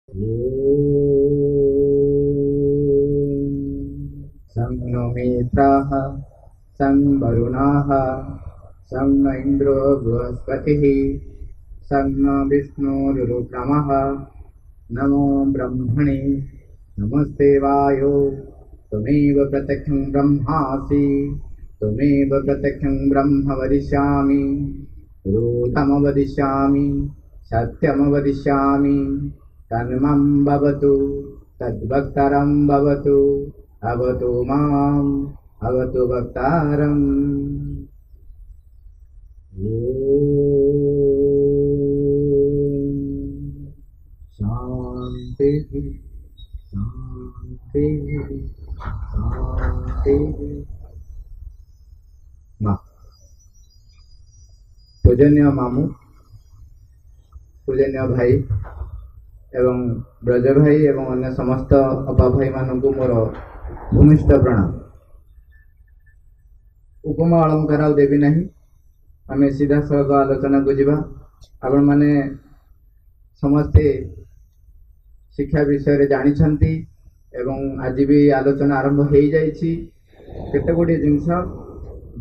सं नो मित्राः सं वरुणाः सं न इन्द्रो बृहस्पतिः सं न विष्णुरुक्रमः नमो ब्रह्मणे नमस्ते वायो त्वमेव प्रत्यक्षं ब्रह्मासि त्वमेव प्रत्यक्षं ब्रह्म वदिष्यामि रूढमवदिष्यामि सत्यमवदिष्यामि तन्मं भवतु तद्भक्तरं भवतु अवतु माम् अवतु भक्तारम्। शांति शांति शांति। पूजनीय मामू पूजनीय भाई एवं ब्रज भाई एवं अन्य समस्त अपा भाई मानक मोर भूमिष्ठ प्रणाम। उपमा अलंकार देवी ना आम सीधा सड़क आलोचना को जीवा। आपण माने समस्ते शिक्षा विषय रे जानिछंती एवं आज भी आलोचना आरंभ हो जाइछि। केते गोटे जिनस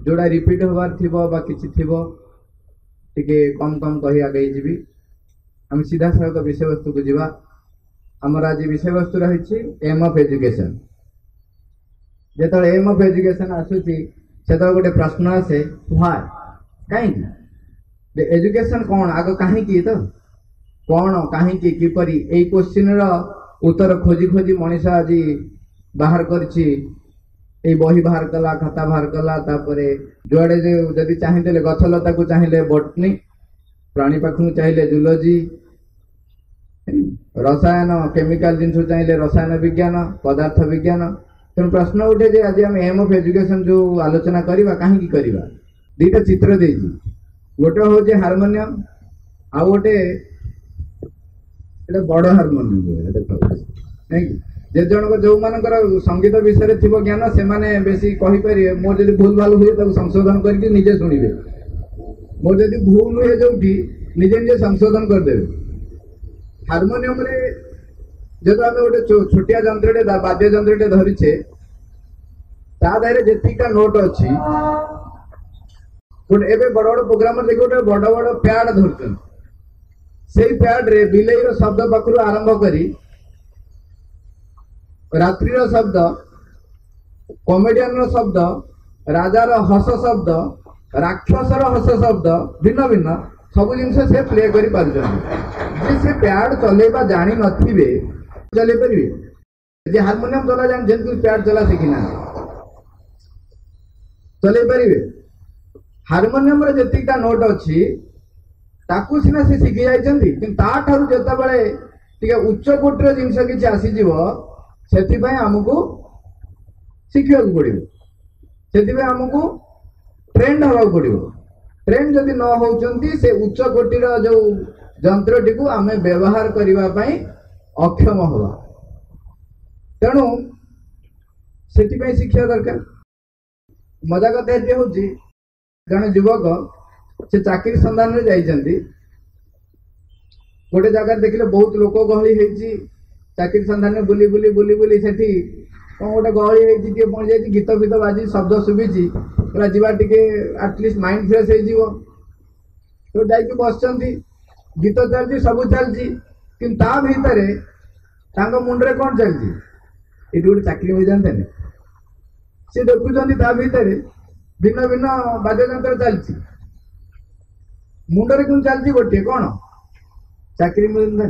जोड़ा रिपीट होबार थिबो बा किछि थिबो टिके कम कम कहि आगे जीवी। हम सीधा सड़क विषय वस्तु को जीवा। आमर आज विषय वस्तु रही एम ऑफ एजुकेशन। जो एम ऑफ एजुकेशन आसूची से गोटे प्रश्न आसे व्हाई कहीं एजुकेशन कौन आग कहीं तो कौन कहीं किपरि ए क्वेश्चन उत्तर खोजी खोजी मनीष आज बाहर करछि। बही बाहर कला खाता बाहर कला तापरे जुआड़े जदि चाहिए गछलता को चाहिए बटनी प्राणी पाखु चाहिए जूलॉजी रसायन केमिकल जिन चाहिए रसायन विज्ञान पदार्थ विज्ञान। तेणु प्रश्न उठे जे आज आम एम ऑफ एजुकेशन जो आलोचना करवा कहीं करवा दुईटा चित्र देजी गोटे हूँ हारमोनियम आउ गोटे बड़ हारमोनियम देख जे जन जो मान संगीत विषय थी ज्ञान से माने बेसी कहीपर मोर जब भूल भाल हुए तक संशोधन करके निजे शुणे मोर जब भूल हुए जो निजे निजे संशोधन करदे। हारमोनियम रे जो आम गोटे छोटिया जंत्रटे वाद्य जंत्रटे धरीचे तादेह जेतिका नोट अच्छी गोटे बड़ बड़ प्रोग्राम देखिए गोटे बड़ बड़ प्याड धरछन से प्याड रे बिलेईर शब्द पाखु आरंभ करी रात्रिर शब्द कॉमेडियन शब्द राजार हस शब्द राक्षसर हस शब्द भिन्न भिन्न सब जिनस से प्ले कर से प्याड चलेबा जानी नथिबे चले परिवे जे हारमोनियम चला जान जेन प्याड चला शिखिना चले परिवे। हारमोनियम रे जेतिका नोट अच्छी ताकू सिना से शिखि जाइछंती किंतु ता ठारू जेतबेले टिके उच्च कोटर जिंस किछि आसी जीवो सेतिबाई आमको शिखिया पड़ो से आमको ट्रेंड हवा पड़ो। ट्रेंड जदि न होचंती से उच्च कोटीर जो जंत्रटी को आम व्यवहार करने अक्षम हवा। तेणु से शिक्षा दरकार। मजा कथा ये हूँ जन युवक से चाकरी संधान में जाइछंती गोटे जगह देखिले बहुत लोक गहली होती चाकरी संधान में बुली बुली बुली बुली से कौन गोटे गहली होती पहुंच जाए गीत फीत बाजी शब्द शुभी पूरा जीवा टिके आटलिस्ट माइंड फ्रेश हो तो जाइए बस गीत चलती सब चलती कि भितर मुंडे कौन चलती ये गोटे चाकरी हो जाते सी देखुं भितर भिन्न भिन्न बाद्य यंत्र चलती मुंडे क्यों चलती गोटे कौन चाकरी मिलता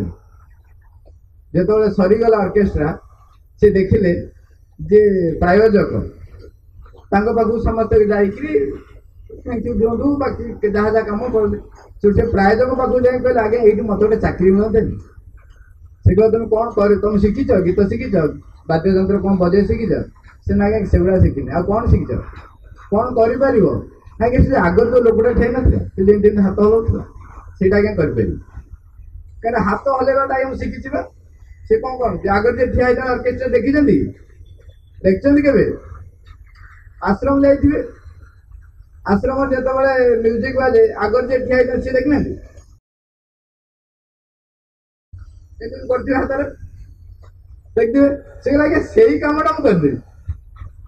जो सरीगला ऑर्केस्ट्रा से देखिले जे प्रायोजक पाखु समस्त थैंक यू दिंतु बाकी जहाँ जहाँ कम कर प्रायोजक पाखु जाए कहले आगे ये मत गोटे चाकरी मिलते से कह तुम कौन कर तुम शिखिच गीत शिखिच वाद्य यंत्र कौन बजे शिखिच से ना आगे से शिखिनी आ कौन शिखिच कौन कर आगे से आगर जो लोकटा ठे ना दिन हाथ हलाऊला से आगे कर कहीं हाथ हलैवाटा आगे शिखिची से कौन कौन आगर जे ठिया ऑर्केस्ट्रा देखी के आश्रम जाइए आश्रम जो म्यूजिक बाजे आगर जे ठिया सी देखना ହାତରେ ଦେଖିଥିବେ ସେ ଲାଗେ ସେଇ କାମଟା ମୁଁ କରିଦେବି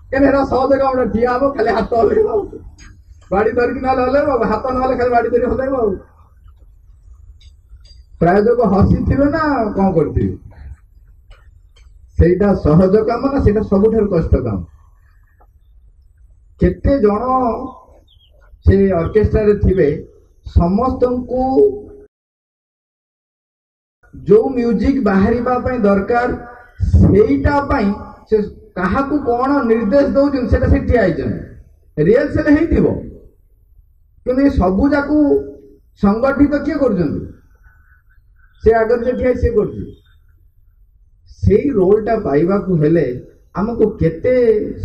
କାହିଁକି ଏଟା ସହଜ କାମଟା ଠିଆ ହବ ଖାଲି ହାତ ହଲେଇବ ବାଡି ଧରିକି ନହେଲେ ହଲେଇବ ହାତ ନହେଲେ ଖାଲି ବାଡି ଧରି ହଲେଇବ ଆଉ ପ୍ରାୟୋଜକ ହସିଥିବେ ନା କଣ କରିଥିବେ ସେଇଟା ସହଜ କାମ ନା ସେଇଟା ସବୁଠାରୁ କଷ୍ଟ କାମ କେତେ ଜଣ ସେ ଅର୍କେଷ୍ଟ୍ରାରେ ଥିବେ ସମସ୍ତଙ୍କୁ ଯୋଉ ମ୍ୟୁଜିକ ବାହାରିବା ପାଇଁ ଦରକାର ସେଇଟା ପାଇଁ ସେ କାହାକୁ କଣ ନିର୍ଦ୍ଦେଶ ଦଉଛନ୍ତି ସେଟା ସେ ଠିଆ ହେଇଛନ୍ତି ରିହର୍ସାଲ ହେଇଥିବ କିନ୍ତୁ ଏ ସବୁ ଯାକୁ ସଂଗଠିତ କିଏ କରୁଛନ୍ତି ସେ ଆଗରେ ଯେ ଠିଆ ସେ କରୁଛି ସେଇ ରୋଲଟା ପାଇବାକୁ ହେଲେ ଆମକୁ କେତେ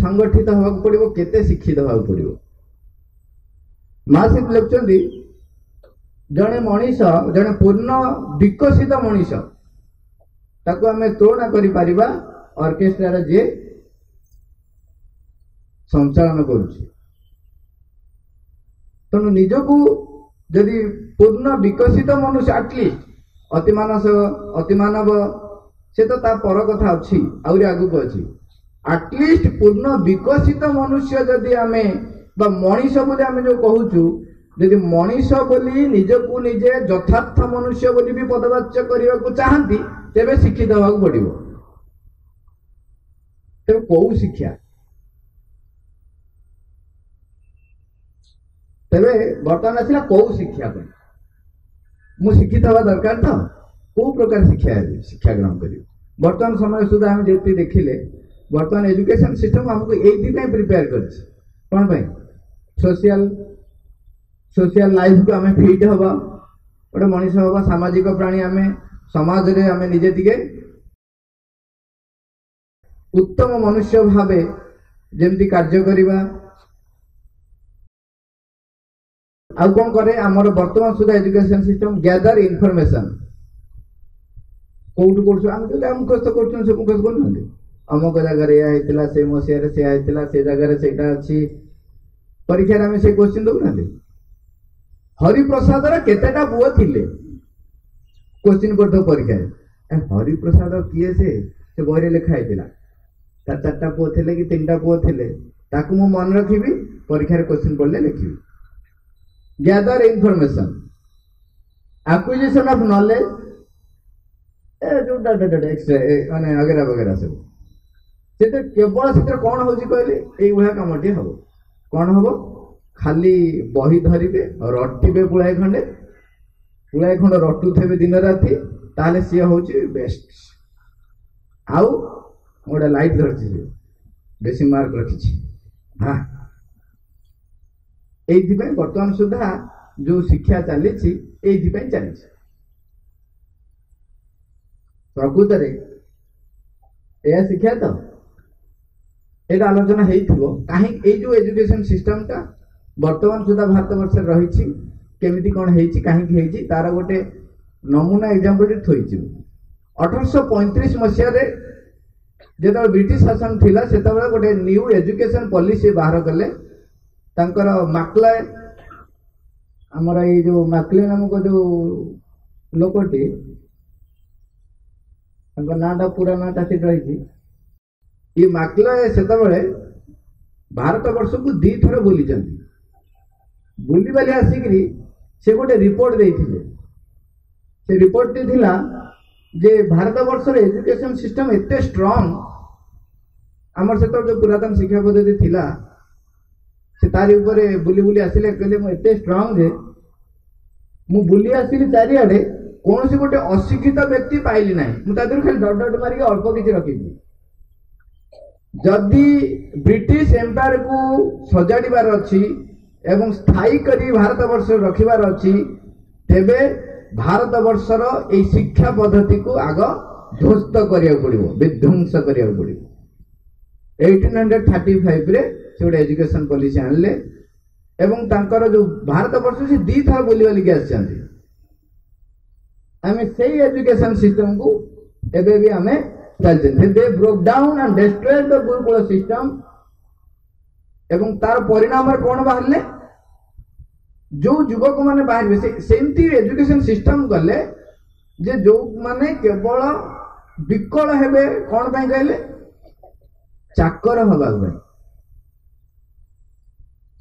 ସଂଗଠିତ ହେବାକୁ ପଡିବ କେତେ ଶିକ୍ଷିତ ହେବାକୁ ପଡିବ ମାର୍ସିଟ ଲେଖୁଛନ୍ତି ଜଣେ ମଣିଷ ଜଣେ ପୂର୍ଣ୍ଣ ବିକଶିତ ମଣିଷ ତାକୁ ଆମେ ତୁଳନା କରିପାରିବା ଅର୍କେଷ୍ଟ୍ରାର ଯିଏ ସଞ୍ଚାଳନ କରୁଛି ତେଣୁ ନିଜକୁ ଯଦି ପୂର୍ଣ୍ଣ ବିକଶିତ ମନୁଷ୍ୟ ଆଟଲିଷ୍ଟ ଅତିମାନବ ସେ ତ ତା ପର କଥା ଅଛି ଆହୁରି ଆଗକୁ ଅଛି ଆଟଲିଷ୍ଟ ପୂର୍ଣ୍ଣ ବିକଶିତ ମନୁଷ୍ୟ ଯଦି ଆମେ ବା ମଣିଷ ବୋଲି ଆମେ ଯୋଉ କହୁଛୁ ଯଦି ମଣିଷ ବୋଲି ନିଜକୁ ନିଜେ ଯଥାର୍ଥ ମନୁଷ୍ୟ ବୋଲି ବି ପଦବାଚ୍ୟ କରିବାକୁ ଚାହାନ୍ତି ତେବେ ଶିକ୍ଷିତ ହେବାକୁ ପଡିବ ତେବେ କୋଉ ଶିକ୍ଷା ତେବେ ବର୍ତ୍ତମାନ ଆସିଲା କୋଉ ଶିକ୍ଷା ପାଇଁ ମୁଁ ଶିକ୍ଷିତ ହେବା ଦରକାର ତ କୋଉ ପ୍ରକାର ଶିକ୍ଷା ଗ୍ରହଣ କରିବି ବର୍ତ୍ତମାନ ସମୟ ସୁଦ୍ଧା ଆମେ ଯେମିତି ଦେଖିଲେ ବର୍ତ୍ତମାନ ଏଜୁକେଶନ ସିଷ୍ଟମ ଆମକୁ ଏଇଥିପାଇଁ ପ୍ରିପେୟାର କରିଛି କଣ ପାଇଁ सोशल लाइफ को आम फिट हवा गोटे मनीष हवा सामाजिक प्राणी आम समाज रे आम निजे टिके उत्तम मनुष्य भावे जेमती कार्य करिबा आउ कौन करे आमर वर्तमान सुधा एजुकेशन सिस्टम गैदर इनफॉरमेशन कोठु कोठु आम जो मुखस्थ कर से मुखस्थ कर अमुक जगह या से मसीह से जगह से परीक्षा आम से क्वेश्चन दौना हरिप्रसाद केतेटा पुओ थिले क्वेश्चन कर परीक्षा हरिप्रसाद किए से बही लिखा होता तार चार्टा पुओ थे कि 3टा पुओ थे ताकू मु मन रखी परीक्षा क्वेश्चन पढ़ले लिखी gather information acquisition of knowledge जो माने वगैरह वगैरह सब से केवल से कौन हो कहले ये कमटी हम कौन हम खाली बही धरिबे रटिबे पुलाए खंड रटुथे दिन राति ताले सी हूँ बेस्ट आउ गोटे लाइट धरती बेसी मार्क रखी हाँ ये बर्तमान सुधा जो शिक्षा चली चली प्रकृत यह शिक्षा तो ये आलोचना कहीं जो एजुकेशन सिस्टम टा वर्तमान सुधा भारत वर्ष रही केमिति कौन कहीं तार गोटे नमूना एग्जाम्पल थोड़ी 1835 मसीह जो ब्रिटिश शासन थिला से गोटे न्यू एजुकेशन पॉलिसी बाहर कले तांकर माक्ले आमर ये जो माक्ले नामक जो लोकटी नाटा पूरा नाटा से रही ये माक्ले से भारत वर्ष को 2 थर बुली बुली बाली आसिक से गोटे रिपोर्ट देथिले से रिपोर्ट टी थिला जे भारत वर्ष रे एजुकेशन सिस्टम एते स्ट्रांग आमर से जो पुरातन शिक्षा पद्धति थिला से तारी ऊपर बुली बुली आसिले कहले मु एते स्ट्रांग जे मु बुली आसिली चारिआडे कौन से गोटे अशिक्षित व्यक्ति पाइली नाही मु तादर खाली डट डट मारी अल्प किछि रखिछि जदि ब्रिटिश एम्पायर को सजाड़ीबार अच्छी एवं स्थायी करी भारत वर्ष रखिबार अच्छी तेबे भारत वर्षर ए शिक्षा पद्धति को आग ध्वस्त करिया पड़िबो विध्वंस करिया पड़िबो 1835 रे से गोटे एजुकेशन पॉलिसी आनले एवं तांकर जो भारत वर्ष से 2 थर बोली वाली के आछंती आमे सेही एजुकेशन सिस्टम को एबे भी आमे चलते they broke down and destroyed the Gurukul system एवं तार परिणाम कौन बाहर जो युवक मैंने बाहर सेमती एजुकेशन सिस्टम गले जे जो माने केवल विकल हेबे कौन पाई कहले चाकर हवा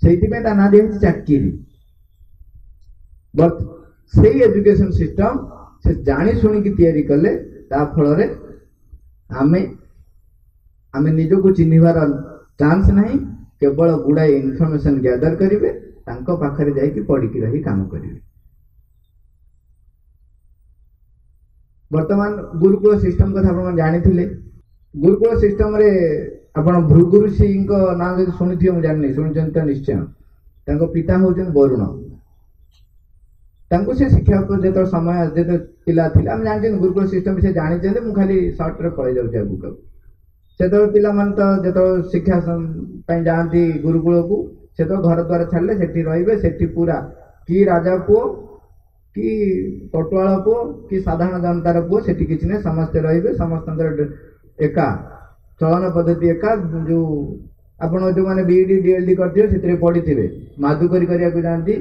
से ना दिया चाकरी बट से एजुकेशन सिस्टम से जानी शुणी तैयारी कले ता फल आमे आमे निजको चिन्हवार चांस नहीं केवल गुड़ाए इनफॉरमेशन गैदर करेंगे पाखरे जाइए पढ़ी रही काम करेंगे। वर्तमान गुरुकुल सिस्टम कथा आप जानी गुरुकुल सिस्टम रे आपण भृगु ऋषि नाम जो शुणी मुझे जानी शुणी तो निश्चय पिता हूँ वरुण से शिक्षा जो समय जो पिला आम जानी गुरुकुल सिस्टम से जानी मुझे खाली सर्ट रे पड़े जाऊँ आगुक से पिला मान तो जो शिक्षा जाती गुरुकुल को से तो घर द्वार छाड़े से रे पूरा कि राजा पुओ कि पटुआल पुओ कि साधारण जनतार पुओ से किसी नहीं समस्ते रे समस्त एका चलन पद्धति एका जो आपण जो मैंने बीईडी डीएलडी करते पढ़ी थे माधुकरी करने जाती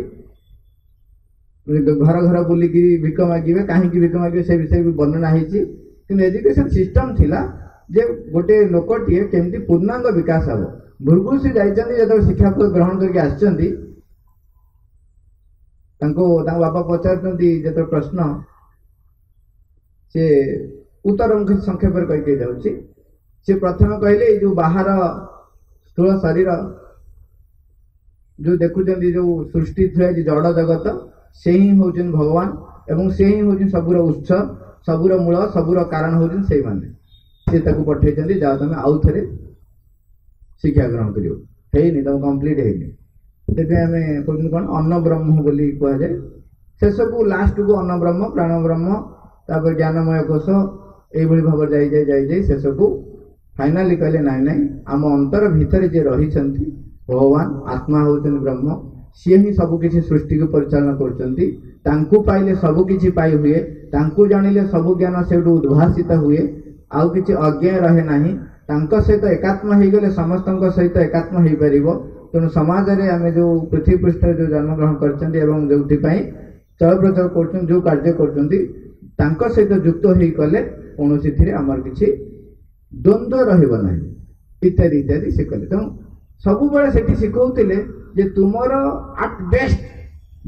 घर घर बुलिकी भिक मागे कहीं भिक मागे से विषय भी वर्णना होती एजुकेशन सिस्टम थिला जे गोटे लोकटे केमती पूर्णांग विकास हम भृगु से जाइए जो शिक्षा ग्रहण करके बापा पचारती जो प्रश्न से उत्तर संक्षेप कही जाऊँगी से प्रथम कहले जो बाहर स्थूल शरीर जो देखुं जो सृष्टि थी जड़ जगत से ही हूँ भगवान एवं से ही हूँ सबूर उत्स सबूर मूल सबूर कारण हूँ से माने से पठे जाओ तुम आउ थे शिक्षा ग्रहण कर तुम कम्प्लीट है कौन अन्न ब्रह्म बोली कहुए शेष को लास्ट को अन्न ब्रह्म प्राण ब्रह्म तापर ज्ञानमय कोश ये भाव जाए शेष को फाइनाली कहले नाई नाई आम अंतर भितर जे रही भगवान आत्मा हूँ ब्रह्म सी ही सबकि सृष्टि को परिचालन कर पाइले सबकि पाई हुए जानिले सब ज्ञान से उद्भाषित हुए आउ किसी अज्ञ रहे नहीं सहित एकात्म हो गले समस्त सहित एकात्म हो पार तेणु समाज में आम जो पृथ्वी पृष्ठ जो जन्म ग्रहण कर जो चल प्रचल कर जो कार्य कर सहित युक्त हो कले कौन सी आमर किसी द्वंद्व रहा इत्यादि इत्यादि से कले तेणु सब से शिखौले जे तुमर आट बेस्ट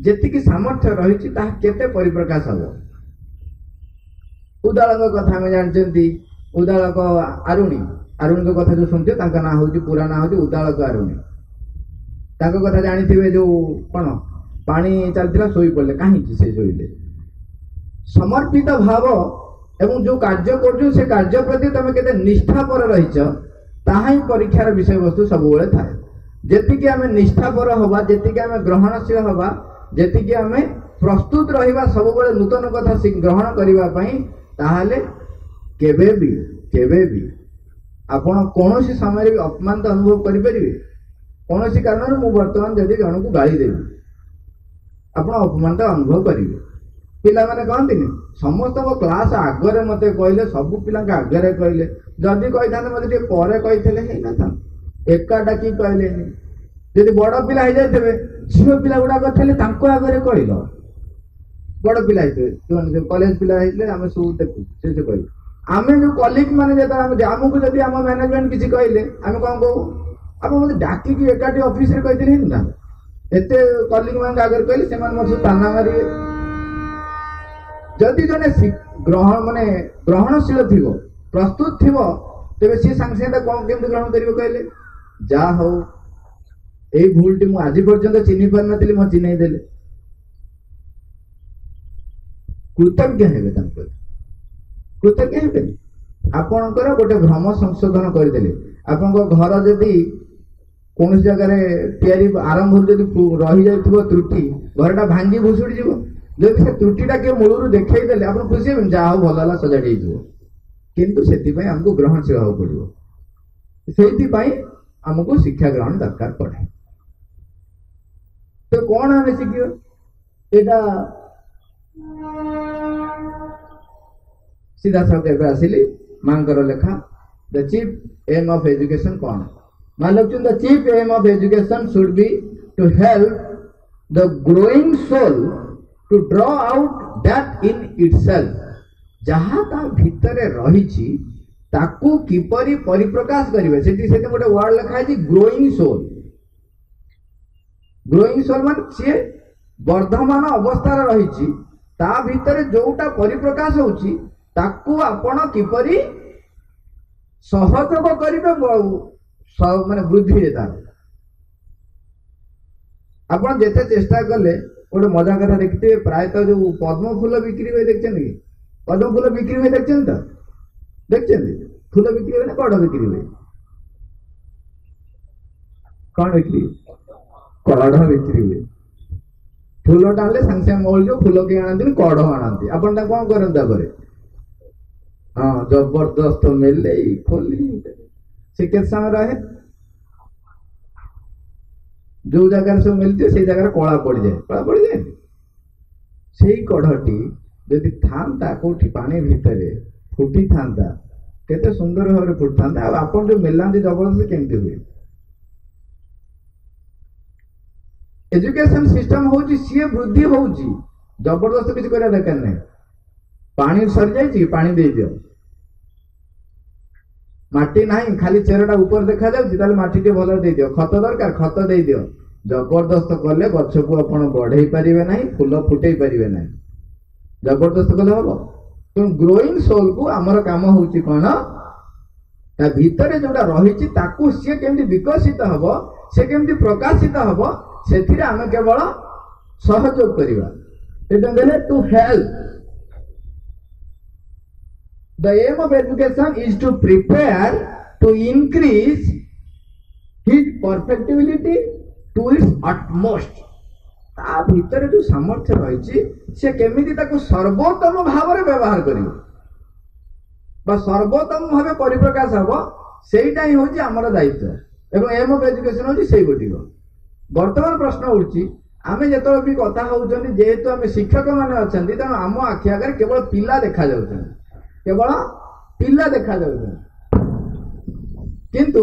जी सामर्थ्य रही केते परिप्रकाश हम उदालक कथा आम जानते उदालक आरुणी आरुणी कथा जो शुणते ना हूँ पूरा ना हूँ उदालक आरुणी कथा जानी जो कौन पानी चलता शोई पड़े कहीं से शोले समर्पित भाव एवं जो कार्य कर से कार्य प्रति तुम के निष्ठापर रही परीक्षार विषय वस्तु सब थाए जी आम निष्ठापर हवा जी आम ग्रहणशील हवा जी आम प्रस्तुत रहा सब नूतन कथा ग्रहण करने केबे भी आपण कौन समय भी अपमान अनुभव करें कौन कारण मुझे बर्तमान जब जन को गाड़ी देवी आप अपमान अनुभव करेंगे पिला माने कहती समस्त क्लास आगे मत कहले सब पिला आगे कहले जदि कही था मत कही था एका डाकी कहले जब बड़ पिला हो जाए झील पिला गुड़ाक थे आगे कहल बड़ पिला जो कॉलेज पिला आम सब देखु से कह आम जो कलिग मैंने आमको जब आम मैनेजमेंट किसी कहले आम कौन कहू आप मत डाकिक एकाठी ऑफिस रे कहते ना एत कलिग मान आगे कहले से सब ताना मारे जदि जने ग्रहण माने ग्रहणशील थी प्रस्तुत थी तेरे सी सांगे सांगे कौन केमती ग्रहण करेंगे कहले जा हो ये भूलटी मुझे आज पर्यंत चिन्ह पार नी मो चिन्ह देले कृतज्ञ हे कृतज्ञ हे आपणकर गोटे भ्रम संशोधन करदे आप घर जदि कौन जगह आरंभ जदि रही जाए त्रुटि घरटा भांगी भुशुड़ी जीव जब से त्रुटिटा किए मूलर देखईदे आप खुशी हे जहाँ भल सजाड़ी किंतु से आमको ग्रहणशील हाँ पड़ो से आमको शिक्षा ग्रहण दरकार पड़े तो कौन आम शिख एटा सीधा सड़क आसिली माँ लेखा the chief aim of education कौन माँ लिखुन the chief aim of education should be to help the growing soul to draw out that in itself जहाँ ता भितरे रही ताकू किपरि परिप्रकाश करिवे सेठी सेठी गोटे वर्ड लिखा है ग्रोइंग सोल। ग्रोइंग सोल मान सी वर्धमान अवस्था रही ता भितरे जोटा परिप्रकाश होची ताकू आपण किपरि सहयोग करिवे माने वृद्धि तार आपण जेते चेष्टा कले गोटे मजा कथा देखते प्रायतः जो पद्म फूल बिक्री हुए देखते कि पद्म फूल बिक्री हुए देखते तो देखते फूल बिक्री हुए ना कड़ बिक्री हुए कौन बिक्री कड़ बिक्री हुए फूल टाणिले सांगे सांगे मौल जो फूल के आनती कड़ आनती आपन कौन करते हाँ जबरदस्त मेले खोली से केत समय रहे जो जगह सब मिलती है से जगह कला पड़ जाए से कढ़टी जदि था कौटी पानी भितर फुटी था केते सुंदर भाव फुटी था आप जो मिलांती जबरदस्त केमती हुए एजुकेशन सिस्टम होची सी वृद्धि होची जबरदस्त किसी करिया दरकार नहीं पानी सरी जाइए पानी दे दियो माटी नहीं खाली चेरटा ऊपर देखा जाऊँ माटी टे भल दे दियो खत दरकार खत दे दियो जबरदस्त कले गछ को आपण बढ़ई पारिबे नहीं फूल फुटई पारिबे नहीं जबरदस्त कले हम तो ग्रोइंग सोल को आमर काम होची कौन ता भीतर जोटा रही ताकू सी केमती विकसित हम से केमती प्रकाशित हम से आम केवल सहयोग करवा to help The aim of education is to prepare to increase his perfectibility to its utmost. ता भीतर जो सामर्थ्य रही से केमिति ताको सर्वोत्तम भाव में व्यवहार करिवो बा सर्वोत्तम भाव परिप्रकाश हबो सेटा ही होची हमर दायित्व एवं एम ऑफ एजुकेशन होची सेई गोटिको। वर्तमान प्रश्न उठची आमे जेतो भी कथा होउछन जेहेतु आमे शिक्षक माने अछंती त आम आखि आगे केवल पिला देखा जाउछन केवल पिला देखा जाउछन किंतु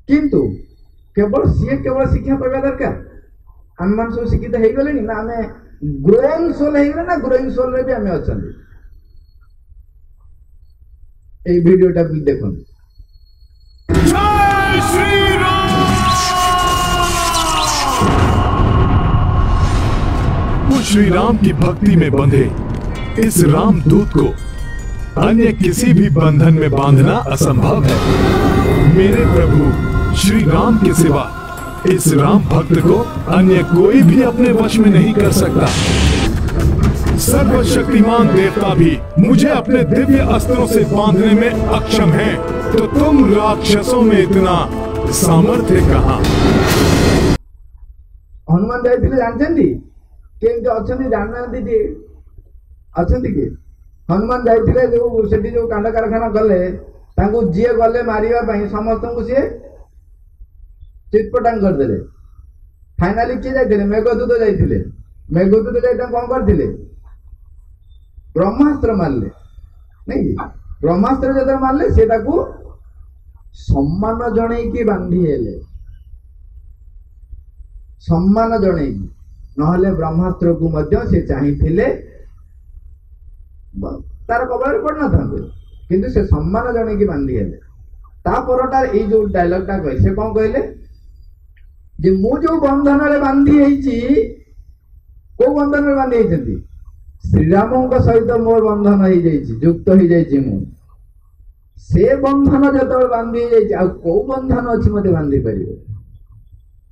किंतु केवल सी केवल शिक्षा पाइबा दरकार आम मान सब शिक्षित हो गले ना आम ग्रोइंग सोल हो गले ना ग्रोइंग सोल रे भी आम अच्छा এই ভিডিওটা দেখুন। जय श्री राम। वो श्री राम की भक्ति में बंधे इस राम दूत को अन्य किसी भी बंधन में बांधना असंभव है। मेरे प्रभु श्री राम के सिवा इस राम भक्त को अन्य कोई भी अपने वश में नहीं कर सकता। सर्वशक्तिमान देवता भी मुझे अपने दिव्य अस्त्रों से बांधने में अक्षम है, तो तुम राक्षसों में इतना सामर्थ्य कहां? हनुमान जाइथिले जानछन्ती केमती अछन्ती जाननांती जे अछन्ती के हनुमान जाइथिले जो सेठी जो कांड कारखाना गले तांको जिए गले मारिबा पई समस्तଙ୍କୁ से चिटपटांग कर देले। फाइनली के जाइथिले मेघदूत जाइथिले। मेघदूत जाइता कोन करथिले ब्रह्मास्त्र मारले नहीं ब्रह्मास्त्र जब मारले से ताकू सम्मान जणई की बांधी हेले सम्मान जणई नहले ब्रह्मास्त्र को मध्य से चाहिथिले तार कबल पड़ न था किंतु से सम्मान जणई की बांधी हेले ता परटार ए जो डायलॉग टा कहि से कोन कहले जे मु जो बंधन रे बांधी हेची को बंधन रे बांधी हेचंती श्रीराम सहित मोर बंधन हो जुक्त हो से बंधन जो बांधी कौ बंधन अच्छी मत बांधी पार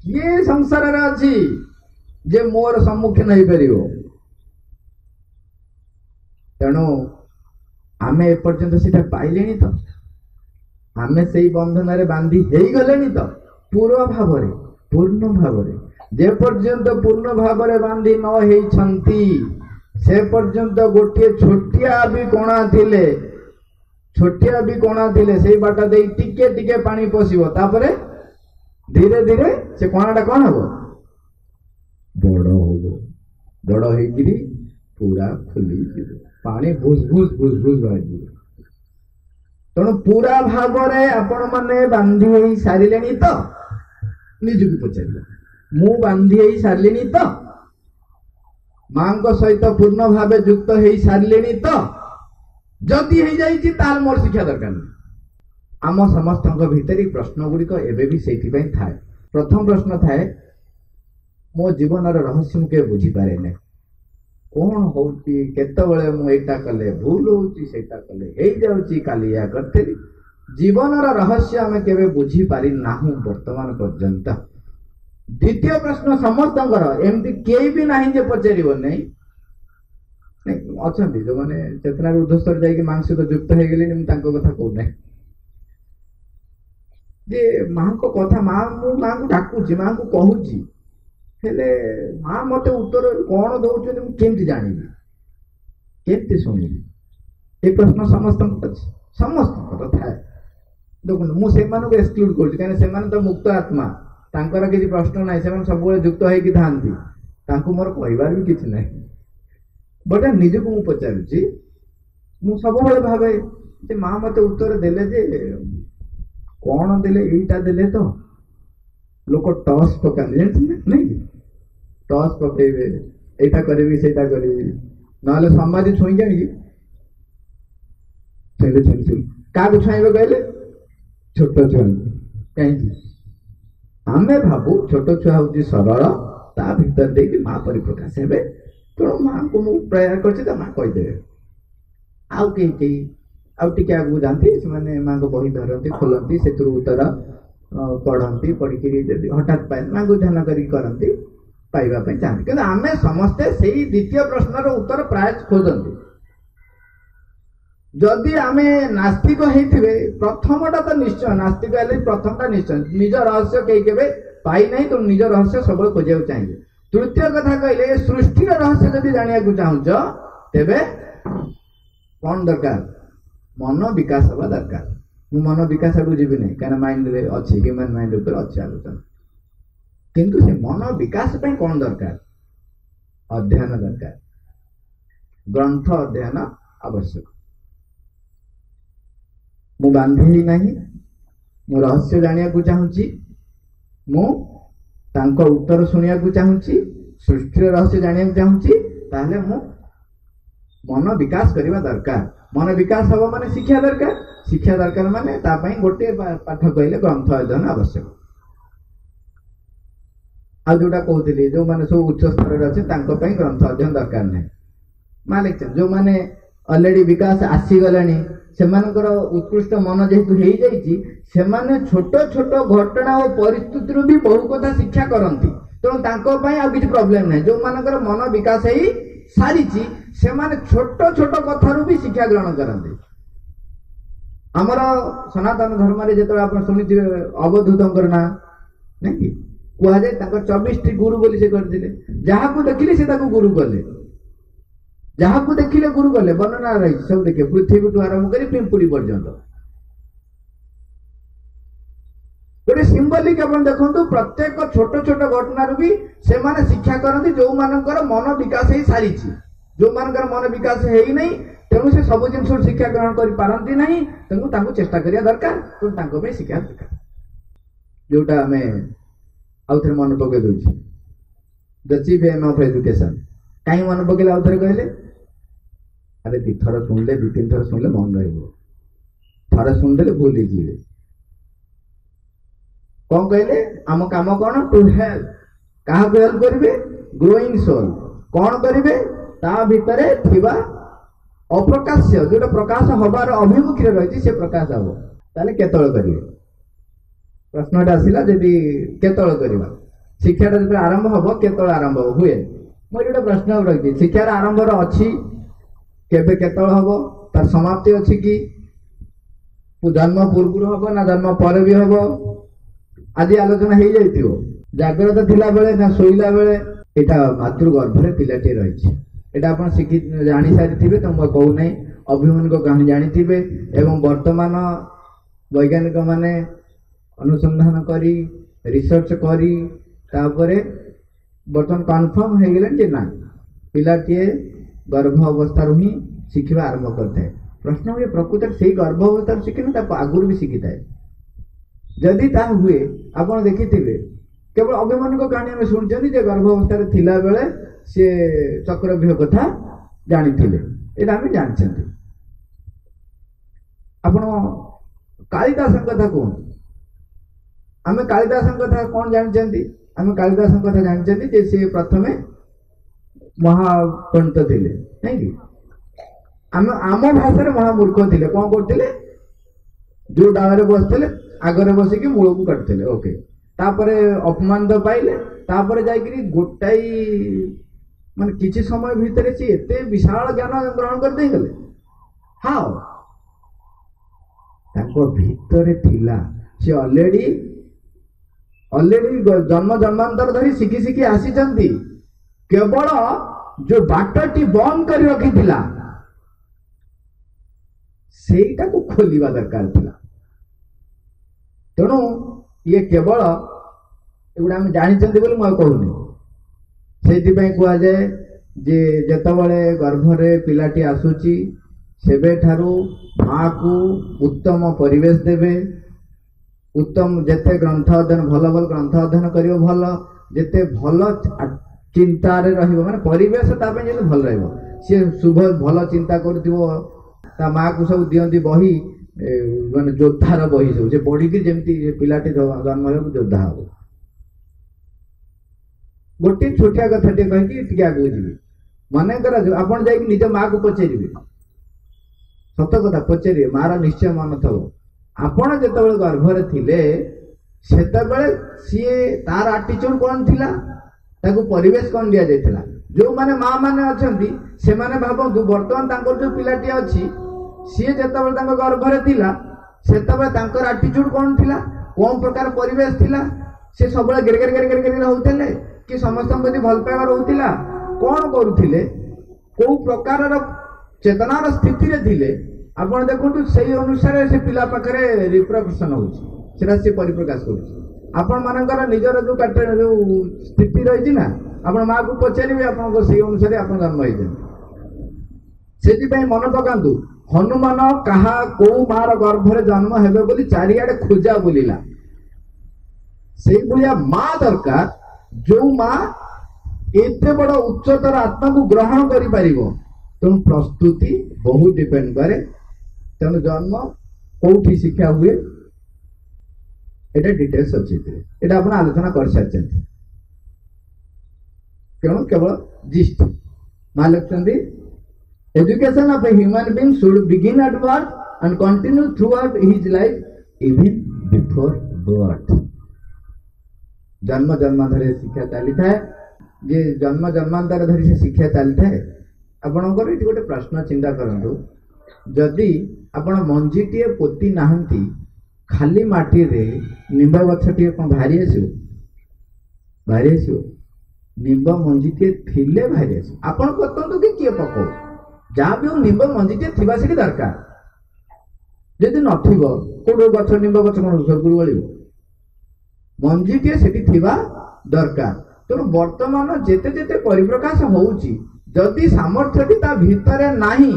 किए संसार अच्छी जे मोर सम्मुखीन हो पार तेणु आम एपर्यंत सीधा पाइले तो आम से बंधन रे बांधी हो गले तो पूर्ण भाव जे पर्यंत पूर्ण भाव बांधी न होती से पर्यंत गोटे छोटिया भी कोणा थिले से बाटा दे टिके टिके पानी पशिबो तापरे धीरे धीरे से कोणाटा कोन हबो बड़ होइगिरी पूरा खुली पानी भुस भुस बाजी तेणु पूरा भाव रे आपण माने बांधी होई सारिलेनी तो निजुक पचारिला मु बांधी होई सारिलेनी तो मां सहित पूर्ण भाव युक्त हो सारे तो जदि हो जाए मोर शिक्षा दरकार नहीं। आम समस्त भितर प्रश्न गुड़िक एवं से थाए। प्रथम प्रश्न थाए मो जीवन रहस्य मुझे बुझीपारे ना कौन होतबले मुझा कले भूल होता कले हो काली या करते जीवन रहस्य आम के बुझीपारी ना वर्तमान पर्यंत। द्वितीय प्रश्न समस्त एमती कई भी ना जे पचार नहीं अच्छा जो मैंने चेतना ऊर्ध्वस्तर जाँ सहित युक्त हो गले कथा कहूना जे माँ को कथा माँ को डाकुची माँ को कहूची हेले माँ मत उत्तर कौन दौरान मुझे जानी केमती शुणी ये प्रश्न समस्त थाए। देखो मुझे एक्सक्लूड कर तो मुक्त आत्मा तांकर किसी प्रश्न ना से सब युक्त होती मोर कहबार भी किसी ना बट निजक मुझे पचारुची मु सब भावे माँ मत उत्तर देले जे कौन देले यहीटा देले तो लोक टॉस पका नहीं टॉस पकेबे एटा करी से करी ना समाज छुई जानी क्या छुईबे कहले छोट छुआ कहीं आम भावु छोट छुआ हूँ सरल ता भीतर दे माँ परिप्रकाश हे तेणु माँ को मुझे प्रेयर कर माँ कहीदे आउ कहीं आउ टे आगे जाती से माँ को बही धरती खोलती से उत्तर पढ़ती पढ़ी हठात पाए माँ को ध्यान करती पाइबा चाहती कि आम समस्ते से द्वितीय प्रश्नर उत्तर प्राय खोजती। जदि आम नास्तिक होते प्रथमटा तो निश्चय नास्तिक है प्रथमटा निश्चय निज रहस्य कई के पाई ना तुम निज रहस्य सब खोजा चाहिए। तृतीय कथा कहले सृष्टिर रहस्य जदि जाना चाहूच तेरे कौन दरकार मन विकास हवा दरकार। मु मन विकास आड़ जी ना कहीं माइंड रे अच्छी ह्यूमन माइंड उपर अच्छी आलोचना किंतु से मन विकास पे कौन दरकार अध्ययन दरकार ग्रंथ अध्ययन आवश्यक। मु बांधी ना मु रहस्य जाना चाहूँगी मु उत्तर शुणा चाहूँगी सृष्टि रहस्य जाना चाहूँगी ताहले मु मन विकास करने दरकार। मन विकास हम माने शिक्षा दरकार माने तापाई गोटे पाठ कहले ग्रंथ अध्ययन आवश्यक। आ जोटा कहते जो मैंने सब उच्च स्तर अच्छे ग्रंथ अध्ययन दरकार ना माँ लिखते जो मैंने अलरेडी विकास आसीगला से उत्कृष्ट मन जेहेतु हो छोट छोट घटना और परिस्थिति भी बहु कथा शिक्षा करती तेणु आ किसी प्रोब्लेम ना जो मानकर मन विकास ही सारी से छोट छोट कथारू भी शिक्षा ग्रहण करते। आमर सनातन धर्म रे जो आप शुणी अवधूत ना नहीं कहुए 24 गुरु बोली से करते जहाँ को देखिले से गुरु कले जहाँ को देखिले गुरु कले वर्णना रही सब देखे पृथ्वी ठू आरंभ कर पिंपुड़ी पर्यंत गोटे सिंबलिक आप देखो प्रत्येक छोट छोट घटना भी से शिक्षा करती जो मानकर मन विकास हो सारी जो मानकर मन विकास है नहीं तेणु से सब जिन शिक्षा ग्रहण कर पारती ना तेणु चेष्टा करिया दरकार तेणु शिक्षा दरकार जोटा आम आउ थे मन पकई दूसरी the chief aim of education कहीं मन पकड़े आउ थे कहले अरे दी थर शुणिले 2-3 थर शुणिले मन रहा शुणिदे भूल जाए कौन कहले आम काम कौन टू हेल्प क्या हेल्प करेंगे ग्रोइंग सोल कौन करेंगे ता भितर थिबा अप्रकाश्य जो प्रकाश हबार अभिमुखी रही से प्रकाश हम ताले केतल करेंगे प्रश्नटा आसला जदि केतल करवा शिक्षाटा जो आरंभ हम केतल आरंभ हुए मुझे गोटे प्रश्न रखी शिक्षार आरंभ अच्छी केबे केतल हम तार समाप्ति अच्छी कि जन्म पूर्व हम ना जन्म पर भी हम आज आलोचना हो जाइए जाग्रत थिला बेले ना शोला बेले यहाँ मातृगर्भरे पिलाटे रही आप शिखि जानी सारी तो मैं कहूना अभिमन्यु को कहानी जानी एवं वर्तमान वैज्ञानिक माने अनुसंधान करी रिसर्च करी बर्तमान कन्फर्म हो गले ना पिलाटे गर्भ अवस्था ही शिखा आरंभ करता है। प्रश्न हुए प्रकृत से गर्भ अवस्था शिखिना आगुरी भी शिखी थाए जदि ता हुए आप देखी केवल अभिमन्यु को कहानी शुणुं गर्भ अवस्था थिला बेले सी चक्रव्यूह कथा जानी एटा आम जानते आपण कालिदास कथा कौन आम कालिदास कथा कौन जानते आम कालिदास कथा जानते सी प्रथमे महापंडित थे नहीं आम भाषा महामूर्ख थे कौन करते जो डाल बसते आगरे बसिकी मूल को काटते ओके तापर अपमान तो पाइले तापर जाकि गोटाई मान किसी समय भितर सी एते विशाल ज्ञान ग्रहण कर दे गले हाउ ताको भितर थिला सी ऑलरेडी जन्म जन्मांतर धरी शिखी शिखी आसी चंदी केवल जो बाटटी बंद कर रखी थिला सेटा को खोलिबा दरकार थिला तेणु ये केवल एगुड़ा आम जानी बोली मुझे कहूनी से कह जाए जे जेतबले गर्भरे पिलाटी आसुची सेबे ठारू माँ को उत्तम परिवेश देवे उत्तम जेते ग्रंथ अध्ययन भल भल ग्रंथ अध्ययन करियो भल जेते भल चिंतार रहिबो माने परिवेश तापे जे भल रहइबो से शुभ भल चिंता करथिबो ता माँ को सब दियंती बही माने योद्धार बही सब जे पढ़ी कि जेमती पिलाटी जन्म हो योद्धा हो गोटे छोटिया कथा टे कहीं आगे जी मन कर आपड़ जा निज माँ को पचारे सत कथा पचारे मार निश्चय मन थो आपण जो गर्भरे थिले सेतबेले सी तार आटीट्यूड कौन थिला ताको परिवेश कौन दि जाइथिला जो माने माँ माने अछंती से माने भाबंतु वर्तमान तांकर जो पिलाटी अछि सी जेतबेले तांको गर्भरे थिला सेतबेले तांकर आटीट्यूड कौन थिला कोन प्रकार परिवेश थिला से सबले गिर गिर गिर गिर गिर होउतले कि समस्त भल पाइबा रोला कौन करुले कौ प्रकार चेतनार स्थिति रे आप देखो से अनुसार से पिला पाखे रिप्रकशन होता सी परिप्रकाश कर निजर जो जो स्थिति रही ना आप माँ को पचारे आप अनुसार आप जन्म से मन पकातु हनुमान कहा कौ मार गर्भरे जन्म हेबे बोली चारिआडे खोजा बुलिला से भाया माँ दरकार जो माँ एते बड़ उच्चतर आत्मा को ग्रहण करि परिबो तेणु प्रस्तुति बहुत डिपेंड करे तेणु जन्म कोठी शिक्षा हुए एटा डिटेल्स अछि एटा आपण आलोचना कर सारछन क्यों केवल जिस्ट मान लक्षंदी education of a human being should begin at birth and continue throughout his life even before birth जन्म जन्मांतर शिक्षा चली था जे जन्म जन्मांतर धरी से शिक्षा चली था आपणकर ये गोटे प्रश्न चिंता करूँ जदि आपण मंजीटे पोती नाहंती खाली माटी रे निंब गछटे कौन भारी आसो निंब मंजीटे थिले भारी आस आपण कहतु कि किए पकाओ जहाँ भी निंब मंजीटे थिबा से दरकार जदि नथिबो कोडो गछ निंब गछ कौन स्वर्गु गलिबो मंजीटे सेठी थिबा दरकार तेणु वर्तमान जेते जेते परिप्रकाश होउची जदि सामर्थ्यटी ता भितरे नाही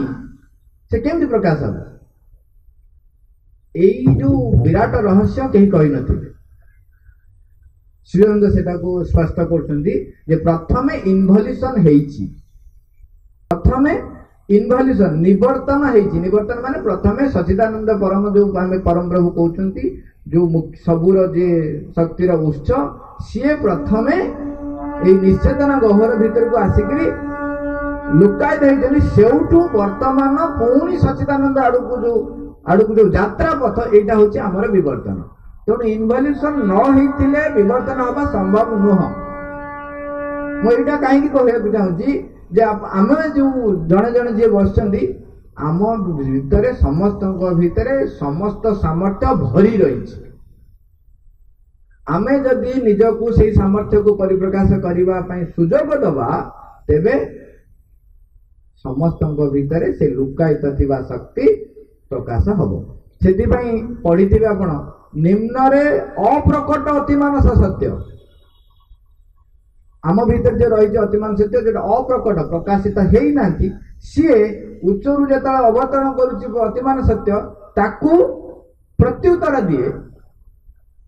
से केमती प्रकाश हम एई जो विराट रहस्य कहीं कही नथिले श्रीरंग सेटा को स्पष्ट करछंती जे प्रथमे इन्वोल्यूशन हेइची प्रथमे इन्वोल्यूशन निवर्तन हेइची निवर्तन माने प्रथमे सच्चिदानंद परम जो आमे परम प्रभु कहउछंती जो सबुर जे शक्तिर उत्स सी प्रथमे ये निश्चेतना गहर भीतर को आसिकी लुकाई देते सेठू वर्तमान पुणी सच्चिदानंद आड़क जो यात्रा पथ यहाँ हूँ आमर विवर्तन तेणु इन्वोल्यूशन न होते विवर्तन हवा संभव नुह मुझा कहीं कहूँ चाहूँगी आम जो जड़े जड़े जी बस आम भीतर समस्त भीतर समस्त सामर्थ्य भरी रही आमे जदि निजकू से सामर्थ्य को परिप्रकाश करने सुजोग दबा तेबे समस्त भीतर से लुकायित थिबा शक्ति प्रकाश हम से पढ़ी आपण निम्न रे अप्रकट अतिमानस सत्य आम भीतर जो रही अतिमान सत्य जो अप्रकट प्रकाशित है ना सी उच्चरू जो अवतरण करुच्ची अतिमान सत्य ताकू प्रत्युत्तर दिए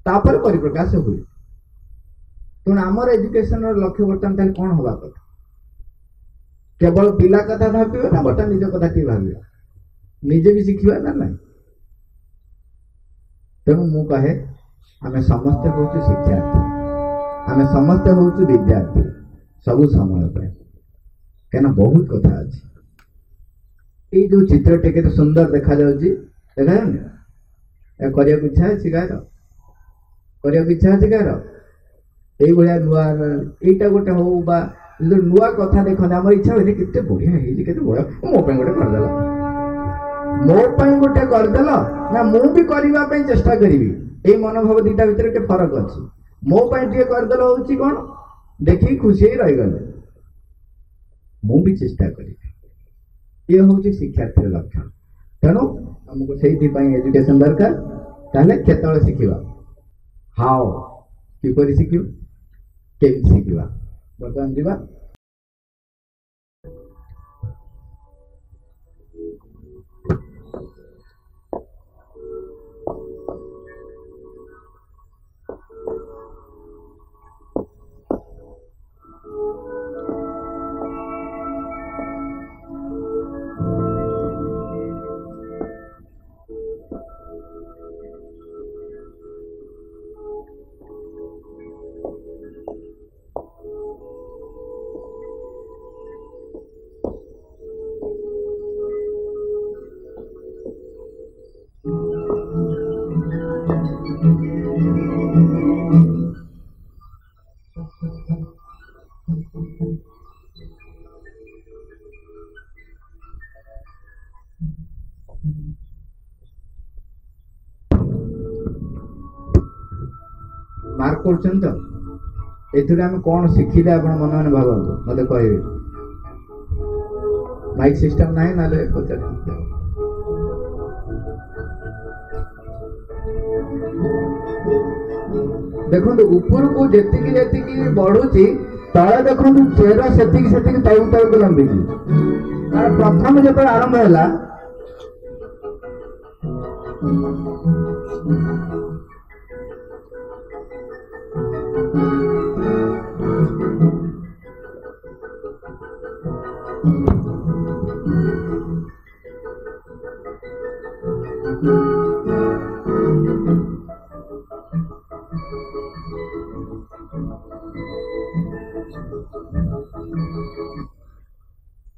तापर परिप्रकाश हुए तेणु आमर एजुकेशन लक्ष्य बर्तमान कौन हवा कथा केवल पिला कथा भाविबे ना बर्तमान निज कथा टी भाविबे निजे भी शिखिबा ना नहीं। तेणु मु कहे आमे समस्ते हूँ शिक्षार्थी आमे समस्ते हूँ विद्यार्थी सबू समय पे क्या बहुत कथा अच्छी ये जो चित्र टे के सुंदर देखा देखा करने इच्छा है गायर कर इच्छा है गायर ये नुआ यहीटा गोटे हो नुआ कथा देखने आम इच्छा हुए केते बढ़िया है बढ़िया मो गोटे करदेल मो गोटे करदेल ना मु भी करने चेष्टा करी ये मनोभाव दीटा भितर के फरक अच्छी मो टे करदेल हूँ कौन देखी खुशी रहीगले मु भी चेष्टा करी ये हूँ शिक्षार्थी लक्षण। तेणु आमको से एजुकेशन दरकार ताले केतले शिखिबा हाओ किपरि शिखिबा केमि शिखिबा बर्तमान जीवा मार्क करछन तो एथुरे हम कोन शिखिले आपण मन मन भाबंतु मते कहबे माइक सिस्टम नाही नाले पचर देखो ऊपर को जेतिकी बढ़ुची तले देखो चेहरा सेतिकी तल लंबी प्रथम जो आरंभ है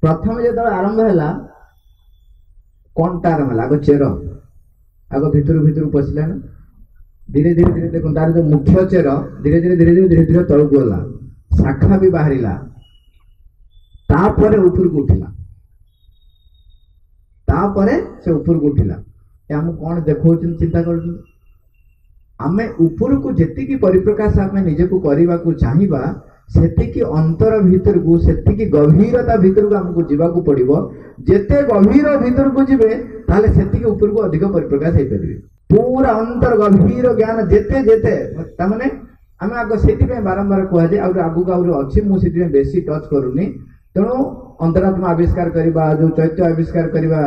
प्रथम जो आरंभ है कौन टा आरंभ है आग चेर आग भितर पशिला ना धीरे धीरे देखो तार जो मुख्य चेर धीरे धीरे तलू गला शाखा भी बाहरिला तापर ऊपर को उठिला तापरे से ऊपर को उठिला आम कौन देखो चिंता कर आमे ऊपर को जेतिकी परिप्रकाश आमे निजे को करबा को चाहिबा सेतिकी अंतर भीतर को सेतिकी गभीरता भीतर को हमको जीवा को पड़िबो जेते गभीर भीतर को जिबे ताले सेतिकी ऊपर को अधिक परिप्रकाश हे परिबे पूरा अंतर गभीर ज्ञान जेते जेते ता माने आमे आगो सेति पे बारंबार कहै जे आउर आगु आउर अछि मु सेति पे बेसी टच करूनी तेणु अंतरात्मा आविष्कार करबा जो चैत्य आविष्कार करबा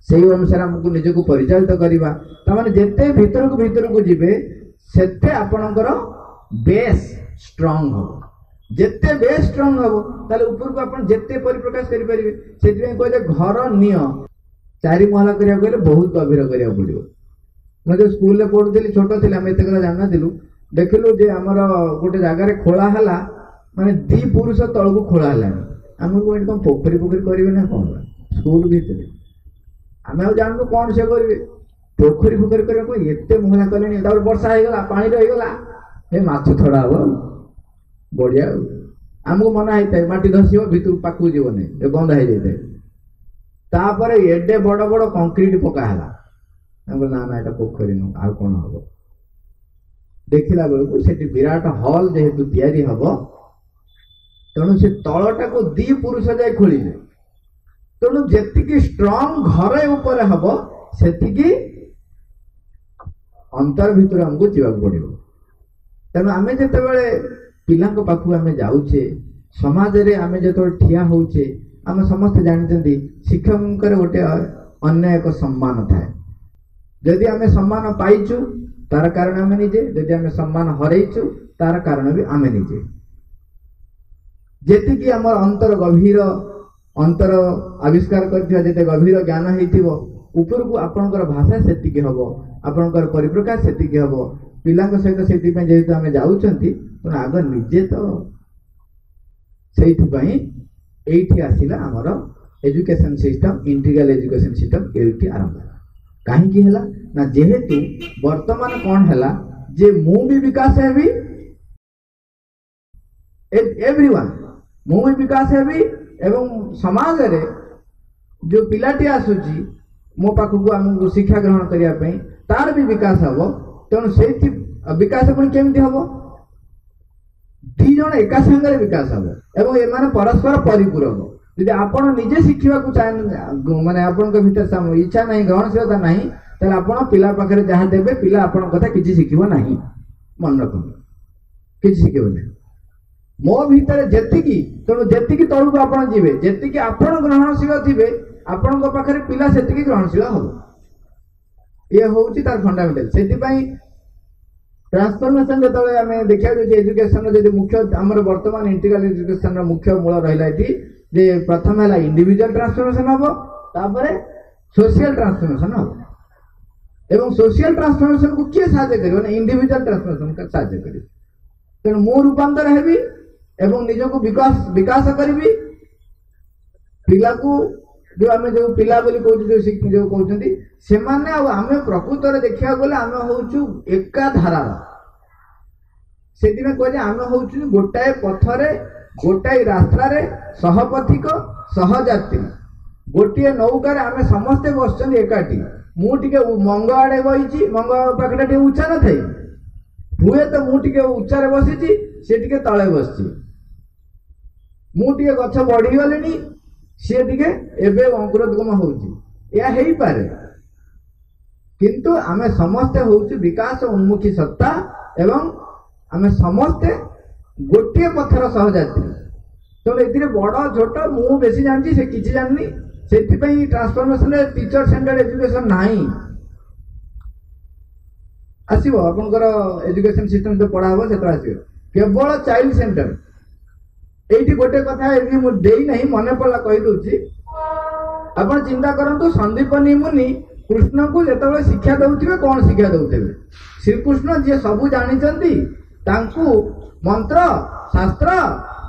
से अनुसार हमको निज को परिचालित करबा ता माने जेते भीतर को जिबे सेते आपनकर बेस स्ट्रांग हो जेते बेस स्ट्रांग हो ताले ऊपर को अपन जेते परिप्रकाश करि परिबे सेति पे कहले घर निय चारि महला करिया कहले बहुत गभीर करिया पड़िबो मैं जो स्कूल में पढ़ुली छोट थी आम एत कथा जान नु देखिलु जे आमर गोटे जगार खोला है माने दी पुरुष तल को खोला है आम कौन पोखरी करेंगे ना कौन स्कूल भीतर आम जानू कौन से करेंगे पोखरी फोखरी कर एत महला कले वर्षा होगा पानी रहीगला ये माछ छड़ा हम बढ़िया आमको मना होता है माटी धसब भीतर पाक जीव नहीं बंद हो जाए एडे बड़ बड़ कंक्रीट पकाला ना ना एटा पोखरी नु आ कौन हम देखला बेलू से विराट हल जेहेतु तैयारी हम तेणु से तलटा को दी पुरुष जाए खोले तेणु जी स्ट्रंग घरे ऊपर हम से अंतर भीतर हमको जावाक पड़ो तेणु आम जिते पिला पाखु आम जाऊे समाज रे आम जो ठिया होचे आम समस्त जानते शिक्षक गोटे अन्य एक सम्मान थाए जदि आम सम्मान पाइचु तार कारण आम निजे जदि आम सम्मान हरइचु तार कारण भी आम निजे जेतिकी आम अंतर गभीर अंतर आविष्कार करते गभीर ज्ञान हो उपरकू आपणकर भाषा सेतिकी हम आपणकर परिप्रकाश सेतिकी हम पिला सहित से जेहेतु आम जाऊँगी आग निजे तो से आसला आमर education system integral education system ये आरंभ कहीं ना जेहेतु वर्तमान कौन है जे मु भी विकास हेबी एवरीवन मु भी विकास हेबी एवं समाज रे जो पिलाटी आसुची मो पाखक आमको शिक्षा ग्रहण करने तार भी विकास हम तेणु से विकास पुणी केमती हम दी जन एका संगे विकास हम एवं एमाने परस्पर परिपूरक यदि आपण निजे शिखा माने आपण भीतर इच्छा नहीं ग्रहणशीलता नहीं ताले आपण पिला पाखरे जहाँ देबे पिला आपण कथा किछि शिखिबो नहीं मन रख किछि शिखिबो नहीं मो भीतर जेतिकी तेणु जेतिकी तळुको आपण जिवे जेतिकी आपण ग्रहणशील थिबे आपण पाखरे पिला सेतिकी ग्रहणशील हम ये होउची तार फंडामेंटल सेति पई ट्रांसफॉर्मेशन जो आम देखा एजुकेशन जो मुख्य आमर वर्तमान इंटीग्रल एजुकेशन मुख्य मूल रहा जे प्रथम है इंडिविजुअल ट्रांसफॉर्मेशन हम तापर सोशल ट्रांसफॉर्मेशन हम एवं सोशल ट्रांसफॉर्मेशन को किए साहाय्य कर इंडिविजुअल ट्रांसफॉर्मेशन का साहाय्य कर तेणु मु रूपांतर हेबी एवं निजको विकास विकास करी पिला को जो आम जो पिला बोली कहते जो कहते से माने आम प्रकृत देखा गले आम हूँ एका धारार से कहले आम हूँ गोटाए पथरे गोटाए रास्तार सहपथिक सहयात्री गोटे नौकार आम समस्ते बस एकाठी मुझे मंग आड़े बही मंग पाखटा टे उच्चा न थाई हुए तो मुझे उच्चारे बसी सी टे तले बस मुझे गछ बढ़ीगले सी टे एवं अंकुरोद्गम हो पारे किंतु आमे समस्ते हूँ विकास उन्मुखी सत्ता एवं आमे समस्ते गोटे पथर सहयात्री तेणु ए बड़ छोट मु बेसी जानची से किसी जाननी से ट्रांसफॉर्मेशन टीचर सेंटर्ड एजुकेशन नहीं आसो आपंकर एजुकेशन सिस्टम जो पढ़ा हम से आसो केवल चाइल्ड सेंटर ये गोटे कथा मुझे मन पड़ा कहीदे आप चिंता करूँ संदीपनी मुनि कृष्ण को जो शिक्षा दौथे कौन शिक्षा दौथे श्रीकृष्ण जी सबू जानी मंत्र शास्त्र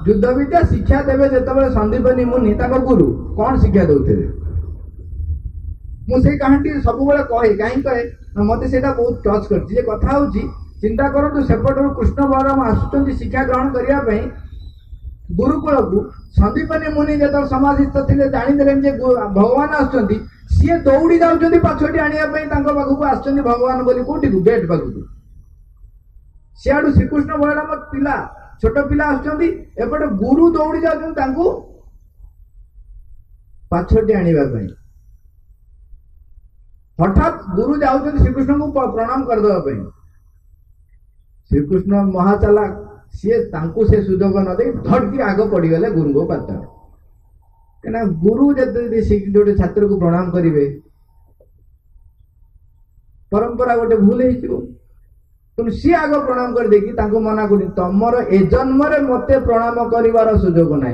युद्ध विद्या शिक्षा देवे जो संदीपनी मुनि गुरु कौन शिक्षा दौथे मुझे कहानी सब कहे कहीं कहे मत से बहुत टच कर कथा हूँ चिंता करूँ सेपटू कृष्ण बलराम आसुच्च शिक्षा ग्रहण करने गुरुकुल को संदीपनी मुनि जो समाजित थे जानीदे भगवान आसुच्च सी दौड़ी जाऊँच पछटी आने पाखक आस भगवान बोली कौटी गेट पाखक सियाड़ू श्रीकृष्ण बलराम पिला छोट पिला आसपटे गुरु दौड़ी जाऊँ पछटी आने हठात गुरु जाऊँ श्रीकृष्ण को प्रणाम करदे श्रीकृष्ण महाचालाक सी से सुजोग न दे धड़की आग पड़गले गुरु को पाता कहीं गुरु जो छात्र को प्रणाम करेंगे परंपरा गोटे भूल हो सी आग प्रणाम कर देकी मना कर तमर ए जन्म मत प्रणाम कर सुजोग ना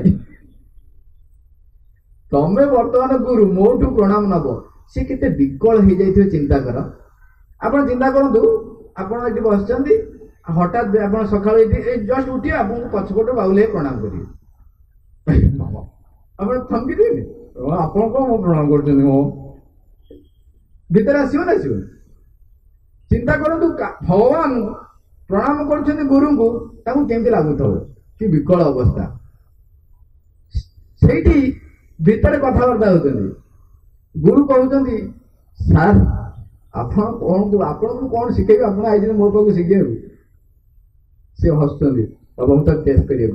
तमें बर्तमान गुरु मोठू प्रणाम नब सी के विकल हो जाए चिंता कर आप चिंता करूँ आप बस हठात आप सका जस्ट उठे आपको पछपट बाउल प्रणाम करेंगे आप थमकी देवे आप प्रणाम कर भीतर आसो ना आसो चिंता करूँ भगवान प्रणाम कर गुरु को केमती लगुथ कि विकल अवस्था से भीतर कथबार्ता होती गुरु कहते सार आपन कौन शिखे आप आई मो पाक शिखे सी हसुँच अब हम तो टेस्ट करें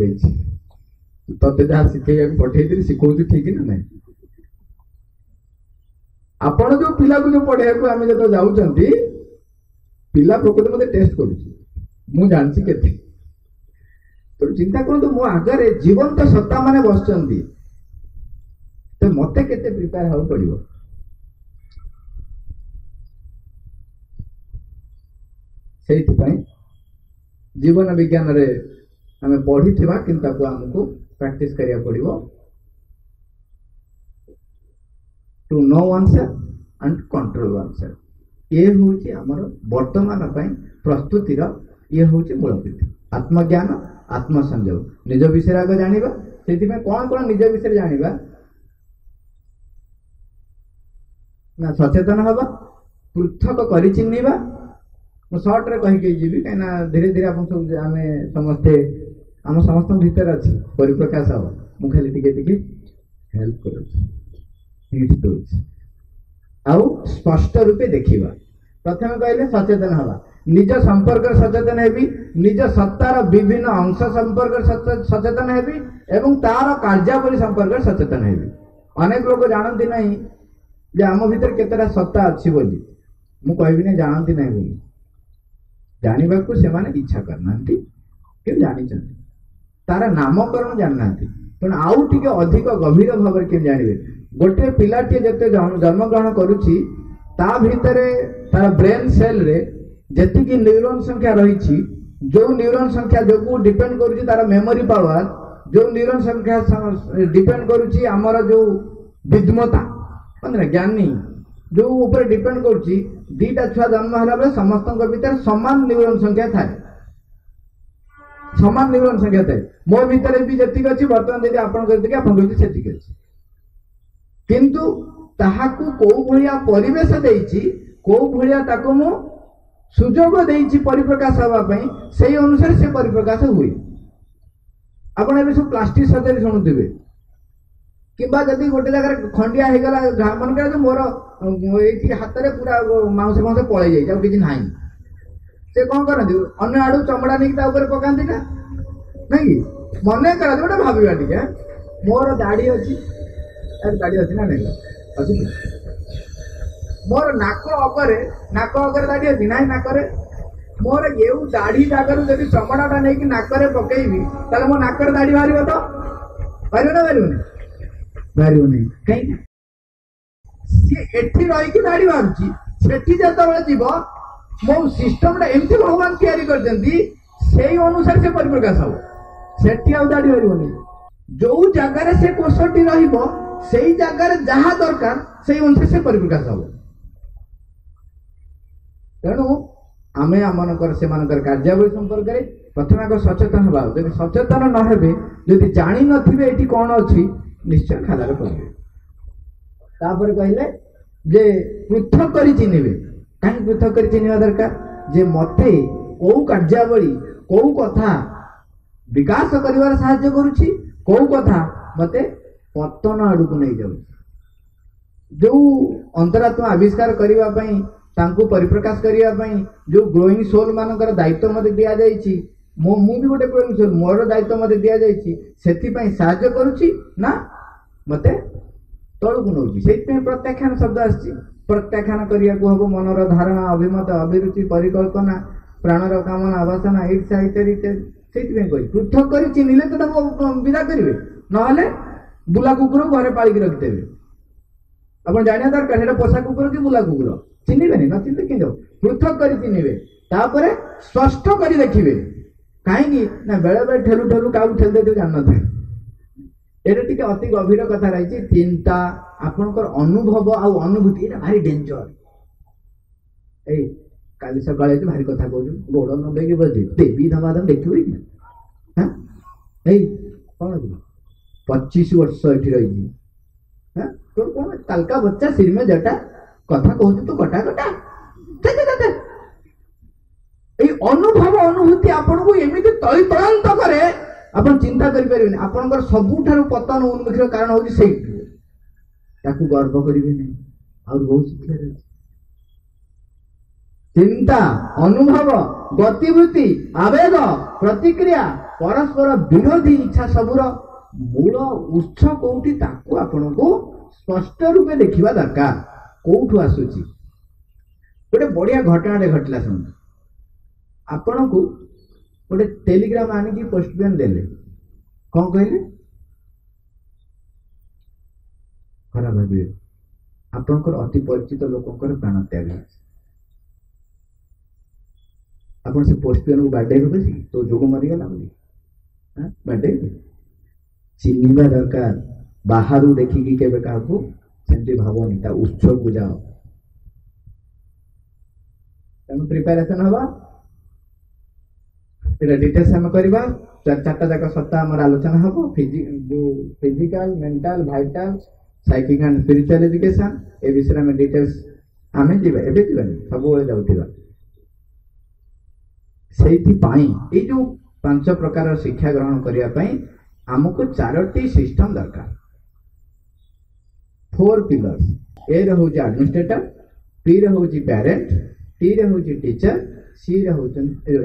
ते जहाँ शिखे पठे शिखौ ठीक ना ना आपण जो पिला को जो पढ़ाई को आम जो जाऊँ पिला प्रकृति मत टेस्ट करुँ जानसी के तो चिंता करूँ मो आगे जीवंत सत्ता माने बस तो मत के प्रिपेयर हाँ पड़ो से जीवन विज्ञान रे आम पढ़ी किंतु आमको प्रैक्टिस करिया पड़ो to know oneself and control oneself. ये हूँ आमर वर्तमान प्रस्तुतिर ये हूँ मूलभित्ति आत्मज्ञान आत्मसंयोग निज विषय आगे जाना से कौन कौन निज विषय जाना ना सचेतन हवा पृथक कर चिन्हवा मुझे सर्ट्रे कहीकि जी कहीं धीरे धीरे आप सब आम समस्ते आम समस्त भितर अच्छी परिप्रकाश हम मुझे खाली टिके हेल्प कर स्पष्ट रूपे देखा प्रथम कहले सचेतन हवा निज संपर्क सचेतन हेबी निज सत्तार विभिन्न अंश संपर्क सचेतन हेबी एवं तार कार्यावली संपर्क सचेतन हेबी अनेक लोग जानती नहीं जे आम भीतर केतटा सत्ता अच्छी बोली मु कहबी नहीं जानती नहीं बोली जानवा को से माने इच्छा करना कि जानी तार नामकरण जानना तेणु आउ टे अधिक गभीर भाव के जानवे गोटे पिलाटी जिते जन्मग्रहण करुच्ची ता भितर तार ब्रेन सेल रे जेतिकी न्यूरॉन संख्या रही जो न्यूरॉन संख्या जो डिपेंड करुच्ची तार मेमोरी पावर जो न्यूरॉन संख्या डिपेंड करुच्ची आमर जो विद्मता ज्ञानी जो ऊपर डिपेंड करुच्ची दीटा छुआ जन्म होला बेले समस्त भीतर समान न्यूरॉन संख्या थाए समान न्यूरॉन संख्या थाए मो भीतर भी जेतिक अच्छी बर्तमान यदि आपन सेतिक अच्छी किंतु ताहाकू को भलिया परिवेश देइची को भलिया ताको मु सुजोग देइची परिप्रकाश हवा पई सेही अनुसार से परिप्रकाश हुई आपण एबे सब प्लास्टिक सर्जरी सुनुथिबे किंबा जदि गोटे जगह खंडिया हो गला मन कर मोर ये हाथ में पूरा मांस मांस पलि जाए किसी ना से कौन करती अन्य आड़ू चमड़ा नहीं पकाती ना नहीं मन कर गोटे भाविया टे मोर दाढ़ी अच्छी दाढ़ी अच्छी ना नहीं अच्छी मोर नाक अगर दाढ़ी अच्छी ना नाकरे मोर ये दाढ़ी जगार जब चमड़ाटा नहीं नाकरे पकईबी ताले मो नाकर दाढ़ी बाहर तो बाहर ना बाहर नहीं कहीं एठी रही दाढ़ी बाहर सेठी जो जीव मो सिस्टम एमती भगवान तैयारी कर अनुसार से परिप्रकाश हम सेठी आ दाढ़ी बाहर जो जगार से कोषटी रही जगार जहाँ दरकार से अनुसार से परिप्रकाश हम तेणु आम आम से कार्यावली संपर्क में प्रथम आग सचेतन हवा जब सचेतन न हे जदि जानी नथिबे एटी कौन अच्छी निश्चय खालार पड़े तापर कहले जे पृथक कर चिन्हबे कहीं पृथक कर चिन्हवा दरकार जे मते को कार्यावली को कथा विकास करिवार सहाय्य करुछि को कथा मते पतन आड़ू नहीं जाउ जो अंतरात्मा आविष्कार करिवा पई तांको परिप्रकाश करिवा पई जो ग्रोइंग सोल मानकर दायित्व मते दिया जाइछि मु भी गोटे ग्रोइंग सोल मोर दायित्व मते दिया जाइछि सेति पई सहाय्य करुछि ना मते तळकु नउछि सेति पई प्रत्याख्यान शब्द आछि प्रत्याख्यान करिया को हबो मनर धारणा अभिमत अभिरुचि परिकल्पना प्राणर कामना वासना ईर्ष्या इत्यादि सेति पई कहि पृथक करि चिन्हिले तो विदा करिवे नहले बुला कुकुर घरे पाळिक रखिदेबे अपन जानिया दरकार हेटा पोषा कुकुर कि बुला कुकुर चिन्हिबे न चिन्हि कि पृथक कर चिन्हिबे तापरे स्पष्ट कर देखिबे कहीं ना बेले बेले ठेलु ठेलु का ठेल दे जान ना ये टी अति गभीर कथा रही चिंता आपणकर अनुभव आ अनुभूति भारी डेंजर ए काली सकाळे भारी कथा कहूँ गोड़ नबेगी बजे देवी धमाधम देखिए हाँ कौन 25 वर्ष ये रही तो कौन कालका बच्चा सिर में जटा कथा कहूँ तो कटा कटा अनुभव अनुभूति आपन को एमती तैतरांत करे आपन चिंता करि परिबेनी आपनकर सबुठारु पतन उन्मुखीर कारण होची सेई ताकू गर्व करिवे नहीं और बहुत शिक्षा रही चिंता अनुभव गतिवृत्ति आवेग प्रतिक्रिया परस्पर विरोधी इच्छा सबुर मूल उत्स कोठी ताकू आपन को स्पष्ट रूपे देखिबा दरकार कोठु आसुची गोटे बढ़िया घटना घटला सुन आपण को गोटे टेलीग्राम आनिकी पोस्टमैन देले कौन कहले खराब भाविए आपनकर अति परिचित लोकंकर प्राण त्याग आपण से पोस्टमैन को बाडे बसी तो जोग मरीगला बाडे चिन्हिबा दरकार बाहर देखिकी केबे काको सेमती भावनी ता उत्सव को जाओ तेणु प्रिपेरेसन हवा डिटेल्स आम करवा चार्टा जाक सप्ताह आम आलोचना हम जो physical mental vital psychic and spiritual education ए विषय में डिटेल्स आम जीवा एबे जीवानी सब जाऊा से जो 5 प्रकार शिक्षा ग्रहण करने आमको 4टी सिस्टम दरकार 4 पिलर्स ए हूँ एडमिनिस्ट्रेटर पी हूँ पेरेंट टी हूँ टीचर सी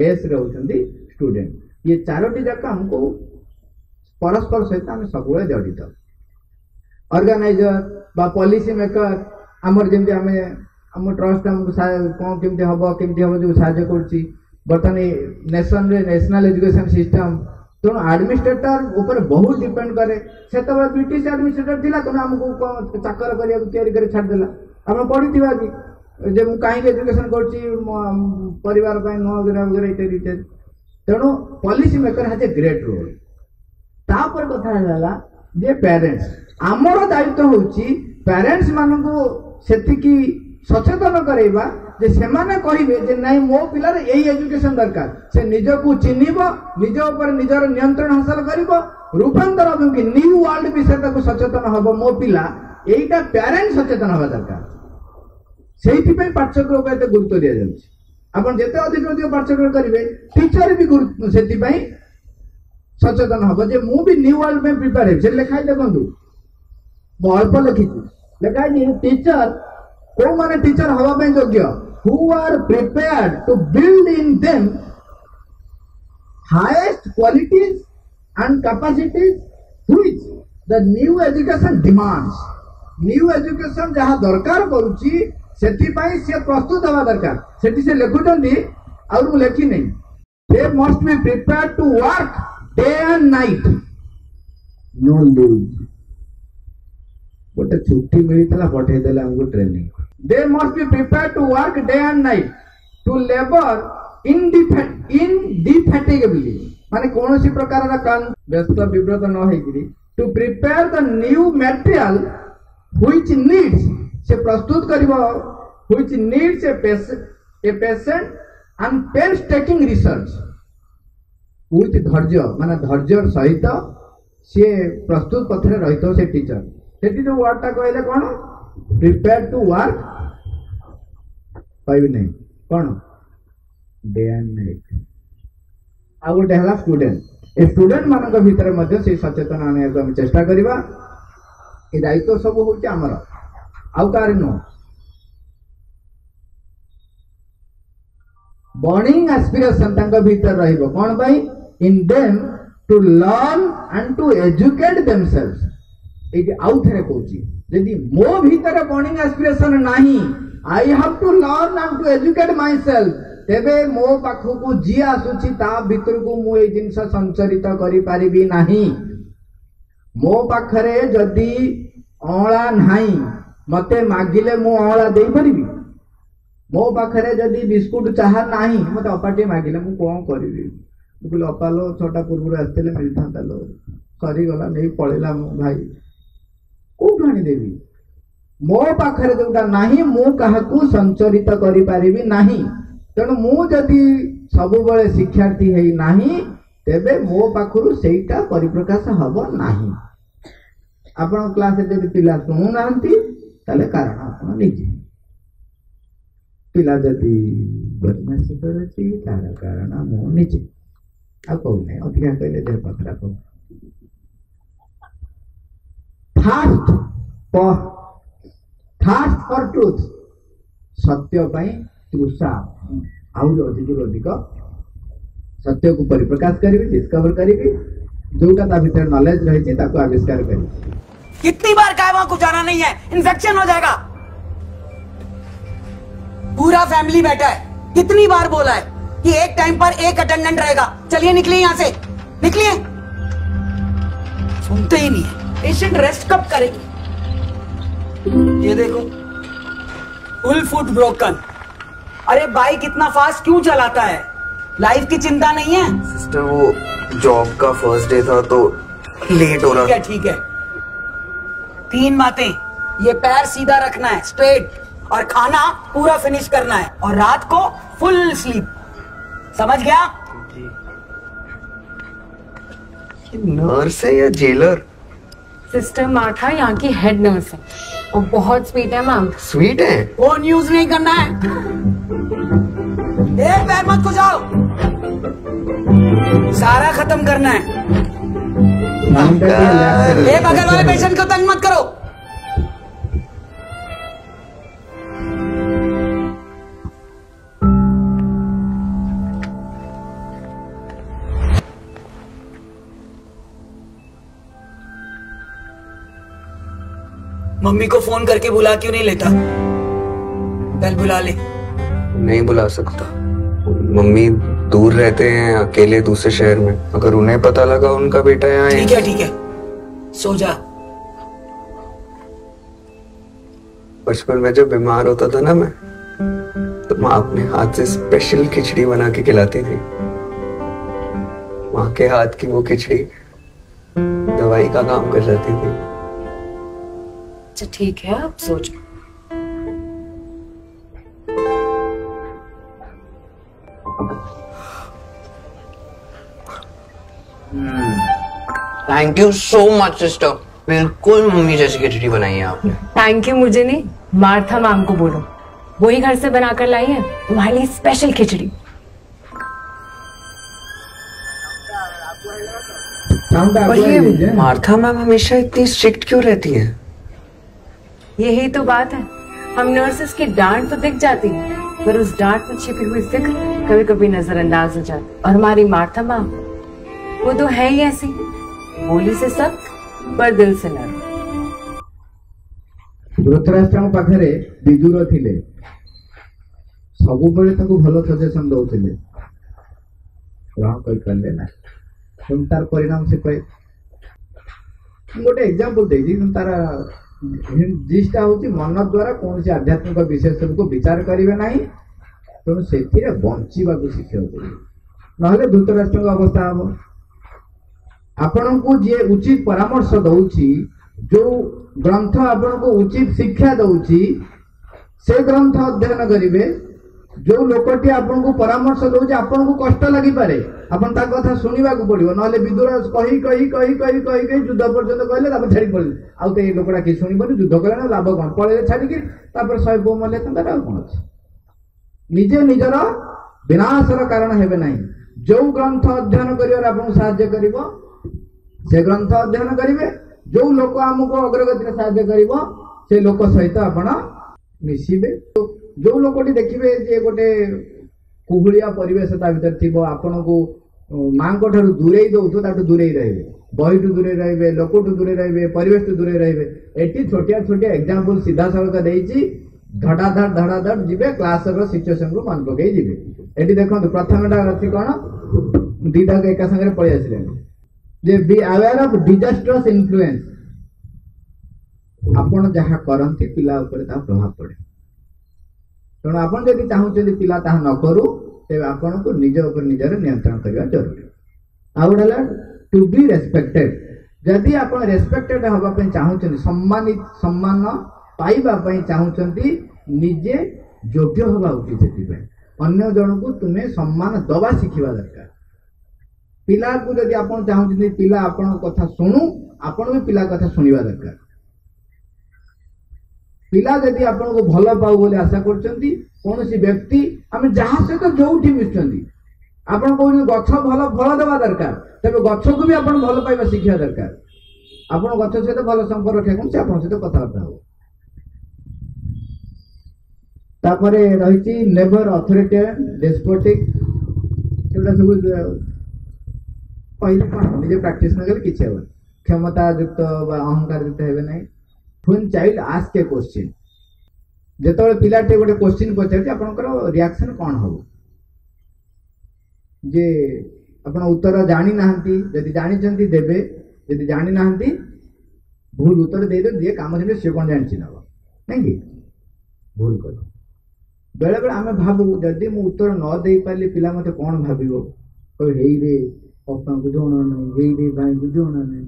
एस होती स्टूडेंट ये 4टी जाक हमको परस्पर सहित आम सब जड़ित ऑर्गेनाइजर बा पॉलिसी मेकर आमर जमी आम आम ट्रस्ट आमको कौन केमती हम जो साहय कर बर्तमान नेशन नेशनल एजुकेशन सिस्टम तेणु एडमिनिस्ट्रेटर ऊपर बहुत डिपेंड करे से ब्रिटिश एडमिनिस्ट्रेटर थिला तेणु आमको चाकर कर छाड़देला आम पढ़ी कि जे मु कहीं एजुकेशन कर वगैरह तेणु policy maker has a great role तापर कथा है जे पेरेंट्स आमर दायित्व होची पेरेंट्स मानू से सचेतन करवा जे सेमाने कहिबे जे नहीं मो पिलार यही एजुकेशन दरकार से निजको चिन्हिब निज ऊपर निजर नियंत्रण हासिल करिबो रूपांतर अभिमुखी न्यू वर्ल्ड विषय सचेतन हबो मो पिला एटा पेरेंट्स सचेतन हबा दरकार से पाठ्यक्रम को एत गुरुत्व दि जाउछि आपण जेते अधिक अधिक पाठ्यक्रम करेंगे टीचर भी से सचेतन हम जे मु भी न्यू वर्ल्ड में प्रिपेयर है लिखाई देखु मु अल्प लिखी लिखाई टीचर को माने टीचर हवा योग्य who are prepared to build in them highest qualities and capacities which the new education demands new education जहां दरकार करूची सेथिपाई से प्रस्तुत हवा दरकार सेठी से लिखुचंदी और मु लिखी नहीं they must be prepared to work day and night नो लूज गोटे छुट्टी मिलता पठे देले हमको training they must be prepared to work day and night to labour indefatigably माने कौन सी प्रकार व्यस्त विव्रत न होइकरी to prepare the new material which needs से प्रस्तुत करिवो which needs a patient and painstaking research with धैर्य माने धैर्य सहित सी प्रस्तुत पथरे रही से टीचर से जो वर्डटा कहले कौन प्रिपेयर टू वर्क कह नहीं कौन डे एंड नाइट आ गोटे है स्टूडेंट ए स्टूडेंट मान भीतर से सचेतन आने को चेष्टा करवा ये दायित्व सब हूँ आमर आउ कार नुह बर्निंग एस्पिरेशन भीतर रहिबो कौन भाई in them to learn and to educate themselves ये आउ थे कहूँ यदि मो भीतर बर्निंग एस्पिरेशन नहीं I have to learn and to educate myself तेबे मो पाखकू जी आसुची ता भीतर को मु ए जिनस संचरित करि पारिबी नाही मो पाखरे जदि अला नाही मते मागिले मु अला देई परिबी मो पाखरे जदि बिस्कुट चाहा नाही मते अपाटे मागिले मु कोन करिबी बोले अपालो छोटा पूर्व आसते मिलता लो सरी गला नहीं पड़ेला मो भाई कोठु आनी देवी मो पाखरे जोटा नाही मु काहाकू संचरित करि पारिबी नाही तेणु मु जदि सब बळे शिक्षार्थी है नाही तेबे मो पाखरु सेटा परिप्रकाश हबो नाही आपण क्लास जदि पिला सुनु नांती ताले कारण आपण निजे पिला जदि बदमाशी करछि तार कारण मो निजे आ को नै अधिका कहले दे पत्रा को फास्ट फॉर ट्रूथ सत्य पई तृषा आउर अधिक सत्य को परिप्रकाश करी डिस्कवर करी जोटा ता भीतर नॉलेज रही ताको आविष्कार करी कितनी बार कहा वहां को जाना नहीं है इन्फेक्शन हो जाएगा पूरा फैमिली बैठा है कितनी बार बोला है कि एक टाइम पर एक अटेंडेंट रहेगा चलिए निकलिए यहां से निकलिए सुनते ही नहीं है पेशेंट रेस्ट कब करेगी ये देखो फुल फुट ब्रोकन अरे बाइक इतना फास्ट क्यों चलाता है लाइफ की चिंता नहीं है सिस्टर वो जॉब का फर्स्ट डे था तो लेट हो रहा ठीक है 3 बातें ये पैर सीधा रखना है, स्ट्रेट, और खाना पूरा फिनिश करना है, और रात को फुल स्लीप। समझ गया? नर्स है या जेलर? सिस्टर मार्था यहाँ की हेड नर्स है और बहुत स्वीट है मैम। स्वीट है? वो न्यूज नहीं करना है। एक पैर मत घुसाओ, सारा खत्म करना है। एक बगल वाले पेशेंट को तंग मत करो। मम्मी को फोन करके बुला क्यों नहीं लेता? कल बुला ले। नहीं बुला सकता, मम्मी दूर रहते हैं अकेले दूसरे शहर में। अगर उन्हें पता लगा उनका बेटा यहाँ है। ठीक है, सो जा। बचपन में जब बीमार होता था ना मैं, तो माँ अपने हाथ से स्पेशल खिचड़ी बना के खिलाती थी। माँ के हाथ की वो खिचड़ी दवाई का काम कर जाती थी। अच्छा ठीक है, अब सोच। Thank you so much sister, बिल्कुल मम्मी जैसी खिचड़ी बनाई है आपने। थैंक यू मुझे नहीं, मार्था मैम को बोलो, वही घर से बनाकर लाई है तुम्हारे लिए स्पेशल खिचड़ी। पर ये मार्था मैम हमेशा इतनी स्ट्रिक्ट क्यों रहती हैं? यही तो बात है, हम नर्सेस की डांट तो दिख जाती है, पर उस डांट में छिपी हुई फिक्र कभी कभी नजरअंदाज हो जाती। और हमारी मार्था मैम वो तो है ही ऐसी, बोली से सख्त पर दिल से नरम। धृतराष्ट्रଙ୍କ ପାଖରେ ବିଦୁର ଥିଲେ, ସବୁବେଳେ ତାକୁ ଭଲ ସଜେସନ ଦଉଥିଲେ, ଗ୍ରହଣ କରିପାରିଲେ ନା। ତେଣୁ ତାର ପରିଣାମ ସେ ପାଇ। ଗୋଟେ ଏକ୍ସାମ୍ପଲ ଦେଇଛି, ତାର ଜିନିସଟା ହଉଛି ମନ ଦ୍ୱାରା କୌଣସି ଆଧ୍ୟାତ୍ମିକ ବିଷୟ ସବୁକୁ ବିଚାର କରିବେ ନାହିଁ, ତେଣୁ ସେଥିରେ ବଞ୍ଚିବାକୁ ଶିଖିବାକୁ ପଡ଼ିବ, ନହେଲେ ଧୃତରାଷ୍ଟ୍ରଙ୍କ ଅବସ୍ଥା ହବ। ଆପଣଙ୍କୁ ଯିଏ ଉଚିତ ପରାମର୍ଶ ଦଉଛି, ଯୋଉ ଗ୍ରନ୍ଥ ଆପଣଙ୍କୁ ଉଚିତ ଶିକ୍ଷା ଦଉଛି, ସେ ଗ୍ରନ୍ଥ ଅଧ୍ୟୟନ କରିବେ। ଯୋଉ ଲୋକଟି ଆପଣଙ୍କୁ ପରାମର୍ଶ ଦଉଛି ଆପଣଙ୍କୁ କଷ୍ଟ ଲାଗିପାରେ, ଆପଣ ତା କଥା ଶୁଣିବାକୁ ପଡିବ, ନହେଲେ ବିଦୁର କହି କହି କହି କହି କହି କହି ଯୁଦ୍ଧ ପର୍ଯ୍ୟନ୍ତ କହିଲେ, ତାପରେ ଛାଡି ପଡିଲେ। ଆଉ ତ ଏଇ ଲୋକଟା କିଛି ଶୁଣିବନି, ଯୁଦ୍ଧ କଲେ ନା ଲାଭ କଣ, ପଳେଇଲେ ଛାଡିକି, ତାପରେ 100 ପୁଅ ମଲେ, ତାଙ୍କର ଆଉ କଣ ଅଛି। ନିଜେ ନିଜର ବିନାଶର କାରଣ ହେବେ ନାହିଁ। ଯୋଉ ଗ୍ରନ୍ଥ ଅଧ୍ୟୟନ କରିବାରେ ଆପଣଙ୍କୁ ସାହାଯ୍ୟ କରିବ ସେ ଗ୍ରନ୍ଥ ଅଧ୍ୟୟନ କରିବେ। ଯୋଉ ଲୋକ ଆମକୁ ଅଗ୍ରଗତିରେ ସାହାଯ୍ୟ କରିବ ସେ ଲୋକ ସହିତ ଆପଣ ମିଶିବେ। ଯୋଉ ଲୋକଟି ଦେଖିବେ ଯେ ଗୋଟେ କୁହୁଳିଆ ପରିବେଶ ତା ଭିତରେ ଥିବ, ଆପଣଙ୍କୁ ମାଙ୍କ ଠାରୁ ଦୂରେଇ ଦଉଥିବ, ତାଠୁ ଦୂରେଇ ରହିବେ। ବହିଠୁ ଦୂରେଇ ରହିବେ, ଲୋକଠୁ ଦୂରେଇ ରହିବେ, ପରିବେଶଠୁ ଦୂରେଇ ରହିବେ। ଏଠି ଛୋଟିଆ ଛୋଟିଆ ଏକ୍ସାମ୍ପଲ ସିଧାସଳଖ ଦେଇଛି, ଧଡ଼ାଧଡ଼ ଯିବେ, କ୍ଲାସର ସିଚୁଏସନକୁ ମନେ ପକେଇ ଯିବେ। ଏଠି ଦେଖନ୍ତୁ ପ୍ରଥମଟା ଅଛି କଣ, ଦିଟା ଏକା ସାଙ୍ଗରେ ପଳେଇ ଆସିଲେଣି ଯେ ବି ଆୱେୟାର ଅଫ ଡିଜାଷ୍ଟରସ୍ ଇନଫ୍ଲୁଏନ୍ସ। ଆପଣ ଯାହା କରନ୍ତି ପିଲା ଉପରେ ତାହା ପ୍ରଭାବ ପଡେ, ତେଣୁ ଆପଣ ଯଦି ଚାହୁଁଛନ୍ତି ପିଲା ତାହା ନ କରୁ, ତେବେ ଆପଣଙ୍କୁ ନିଜ ଉପରେ ନିଜର ନିୟନ୍ତ୍ରଣ କରିବା ଜରୁରୀ। ଆଉ ଗୋଟେ ହେଲା ଟୁ ବି ରେସ୍ପେକ୍ଟେଡ। ଯଦି ଆପଣ ରେସ୍ପେକ୍ଟେଡ ହେବା ପାଇଁ ଚାହୁଁଛନ୍ତି, ସମ୍ମାନ ପାଇବା ପାଇଁ ଚାହୁଁଛନ୍ତି, ନିଜେ ଯୋଗ୍ୟ ହେବା ଉଚିତ। ସେଥିପାଇଁ ଅନ୍ୟ ଜଣକୁ ତୁମେ ସମ୍ମାନ ଦେବା ଶିଖିବା ଦରକାର। ପିଲାକୁ ଯଦି ଆପଣ ଚାହୁଁଛନ୍ତି ପିଲା ଆପଣଙ୍କ କଥା ଶୁଣୁ, ଆପଣ ବି ପିଲା କଥା ଶୁଣିବା ଦରକାର। ପିଲା ଯଦି ଆପଣଙ୍କୁ ଭଲ ପାଉ ବୋଲି ଆଶା କରୁଛନ୍ତି, କୌଣସି ବ୍ୟକ୍ତି, ଆମେ ଯାହା ସହିତ ଯୋଉଠି ମିଶୁଛନ୍ତି, ଆପଣ କହୁଛନ୍ତି ଗଛ ଭଲ ଫଳ ଦେବା ଦରକାର, ତେବେ ଗଛକୁ ବି ଆପଣ ଭଲ ପାଇବା ଶିଖିବା ଦରକାର। ଆପଣ ଗଛ ସହିତ ଭଲ ସମ୍ପର୍କ ରଖିବାକୁ, ସେ ଆପଣଙ୍କ ସହିତ କଥାବାର୍ତ୍ତା ହବ। ତାପରେ ରହିଛି ନେଭର ଅଥରିଟେରିଆନ ଡେସ୍ପୋଟିକ। ସେଗୁଡ଼ା ସବୁ କହିଲେ କଣ, ନିଜେ ପ୍ରାକ୍ଟିସ ନ କଲେ କିଛି ହେବନି। କ୍ଷମତା ଯୁକ୍ତ ବା ଅହଙ୍କାର ଯୁକ୍ତ ହେବେ ନାହିଁ। When child ask a question, ଯେତେବେଳେ ପିଲାଟେ ଗୋଟେ କ୍ୱେଶ୍ଚିନ୍ ପଚାରୁଛି, ଆପଣଙ୍କର ରିଆକ୍ସନ କଣ ହବ? ଯେ ଆପଣ ଉତ୍ତର ଜାଣିନାହାନ୍ତି, ଯଦି ଜାଣିଛନ୍ତି ଦେବେ, ଯଦି ଜାଣିନାହାନ୍ତି ଭୁଲ ଉତ୍ତର ଦେଇଦେବେ। ଯିଏ କାମ ଦେବେ ସିଏ କଣ ଜାଣିଛି ନବ, ନାଇଁ କି? ଭୁଲ କର। ବେଳେ ବେଳେ ଆମେ ଭାବୁ, ଯଦି ମୁଁ ଉତ୍ତର ନ ଦେଇପାରିଲି ପିଲା ମତେ କଣ ଭାବିବ, କହିବେ ହେଇରେ ଅପାଙ୍କୁ ଜଣା ନାହିଁ, ହେଇରେ ଭାଇଙ୍କୁ ଜଣା ନାହିଁ,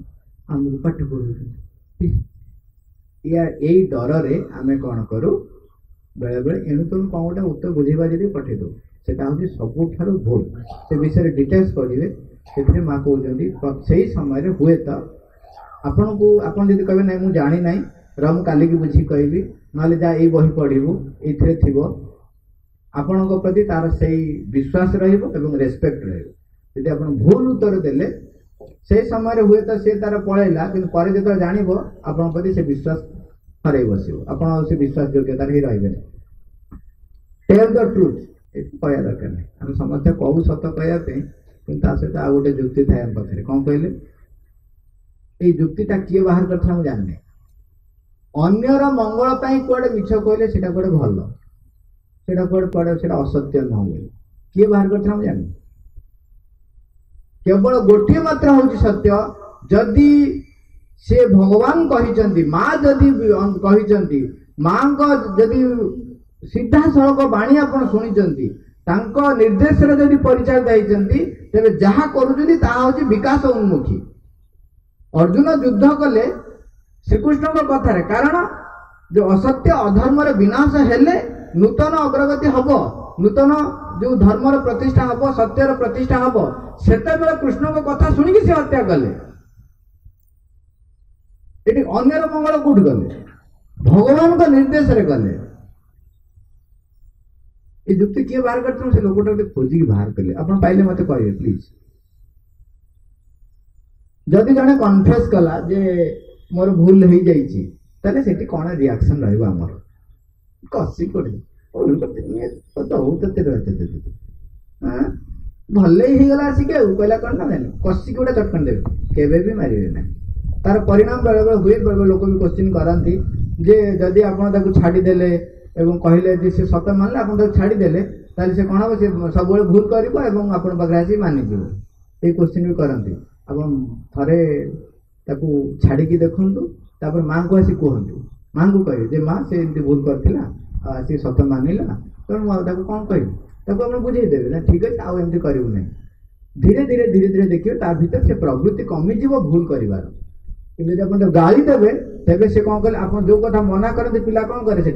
ଆମକୁ ପାଠ ପଢୁଛନ୍ତି। या यही डर आम कौन करूँ बेले बेले एणु तुम कौन गोटे उत्तर बुझेबा जी पठे दो से सबुठ भूल से विषय डिटेल्स करेंगे से माँ कहते से समय हुए तो आपण को आपड़ जब कहे ना मुझे जानी ना रु काली की बुझी कहि ना जा ये बही पढ़ू ये थी आपण प्रति तार से विश्वास रेस्पेक्ट रही आप भूल उत्तर देले से समय हुए तो सी तार पलैला कि जो जान आप प्रति से विश्वास हर बस आप विश्वास योग्यता ही रही टेल द ट्रुथ कह दरकार नहीं आम समस्त कहू सत कहवाई कि सहित आ गए जुक्ति थाए आम पाखे कौन कहले ये जुक्तिटा किए बाहर करता मुझे जानी अन्यर मंगल कड़े मिछ कहले से कड़े भल से कड़े से असत्य नुह किए बाहर करता मुझे जानी केवल गोटे मात्र हूँ सत्य जदि से भगवान कहते माँ जदि कहते माँ जदि सीधा सड़क बाणी आप शुणी निर्देश जदि परिचालित होती तेरे जहाँ करुँच विकास उन्मुखी अर्जुन युद्ध कले श्रीकृष्ण कथार कारण जो असत्य अधर्म विनाश हेले नूतन अग्रगति हम नूतन जो धर्मर प्रतिष्ठा हम सत्यर प्रतिष्ठा हम से कृष्ण को कथा शुणिकी से हत्या कले ये अन्यर मंगल कौट गले भगवान का निर्देश रे गले ये जुक्ति किए बाहर करते से लोकटा खोजिकी बाहर कले आप पाइले मत कहे प्लीज जदि जड़े कन्फेस कला जे मोर भूल हो जाए से कौन रिएक्शन रमर कसी पड़े भल ही गला आसिक कहला कौन ना कसी गोटे चटकन देवे केवे भी मारे ना तार परिणाम बेले बेले हुए बेले लोक भी क्वेश्चन करती जे जदि आप छाड़देले कहले से सत मानले आप छाड़देले से कौन हम से सब भूल कर मानिज ये क्वेश्चन भी करती आप थे छाड़ी देखु तापर माँ को आसी कहतु माँ को कहे माँ से भूल करता सी सत मानिला तेणु मुझे कौन कह बुझेदेवे ना ठीक अच्छे आमती करूँ ना धीरे धीरे धीरे धीरे देखिए ता भीतर से प्रवृत्ति कमिज भूल कर गाली देवे तेरे से कौन कहे आप जो कथा मना करते पिला कौन करे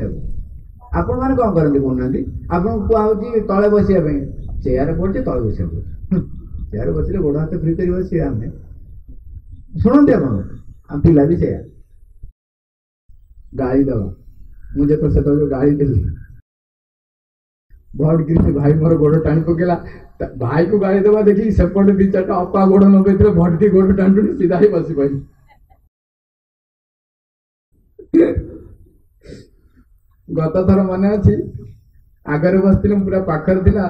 आपण मैंने कौन करते कहना आप कहुच्छी तले बसवाई चेयर पड़े तले बस चेयर बसले गोड़ हाथ फ्री कर बस आम शुणते आप पिला भी से गाली दवा मुझे तो से गाली देली भट गिरी भाई मोर गोड़ टाणी पकेला भाई को गाली दवा देखी सेपटे दी चार अपा गोड़ नगे भटकी गोड़ टाणी सीधा ही बसी पाई गत थर मन अच्छी आगे बस पूरा पाखर थिला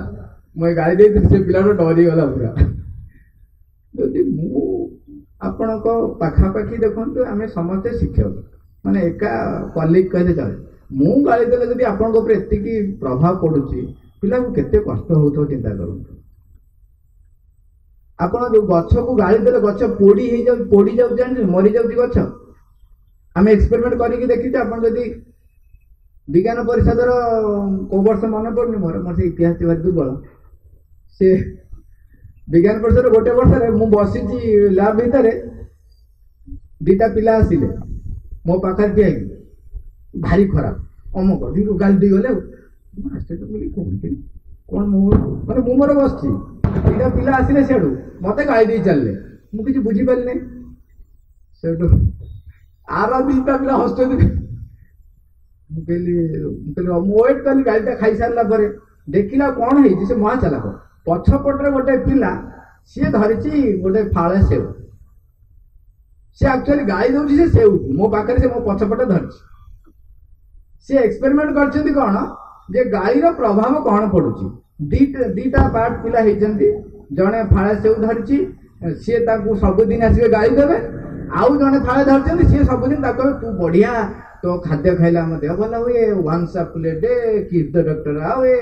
मुझे गाली दे से पिला डरी गला पूरा जदि आपण पाखापाखि देखु आम समस्ते शिक्षक माने एका कलिग कहते चले मु गाली देले जदि आपण एति प्रभाव पड़ुची पिला को केते कष्ट हो चिंता करूँ आपण जो गछ को गाली देले गछ पोड़ी जाऊँ मरी जाऊँ गछ आम एक्सपेरिमेंट करके देखी आप विज्ञान परिषद को वर्ष मन पड़नी मोर मोर से इतिहास भारी दुर्बल से विज्ञान परिषद गोटे वर्ष मु बसी लैब भितर दीटा पिला आसिले मो पाखे ठिया भारी खराब अमुक गाली दी गले कौन मैंने मु मोर बस दीटा पिला आसिले सियाड़ू मत गाली दे चलले मुझे बुझीपारि नहीं से आर दीटा पिला हसुच्च वेट कली गाड़ीटा खाई सारा देखला कौन है से महा चलाक पछपटे गोटे पिला सी धरी गोटे फाड़े सेव सी एक्चुअली गाड़ी दौर से सेव मो पाखे से मो पछपटे धरी सी एक्सपेरिमेंट कर कौन जे गाड़ी प्रभाव कौन पड़ुची दीटा पार्ट पिला जड़े फाड़े सेव धरी सी सबुदिन आसवे गाड़ी देवे आउ जड़े फाड़े धरती सी सबुदिन तू बढ़िया तो खाद्य खाइला देह भल हुए once a plate keep the doctor आए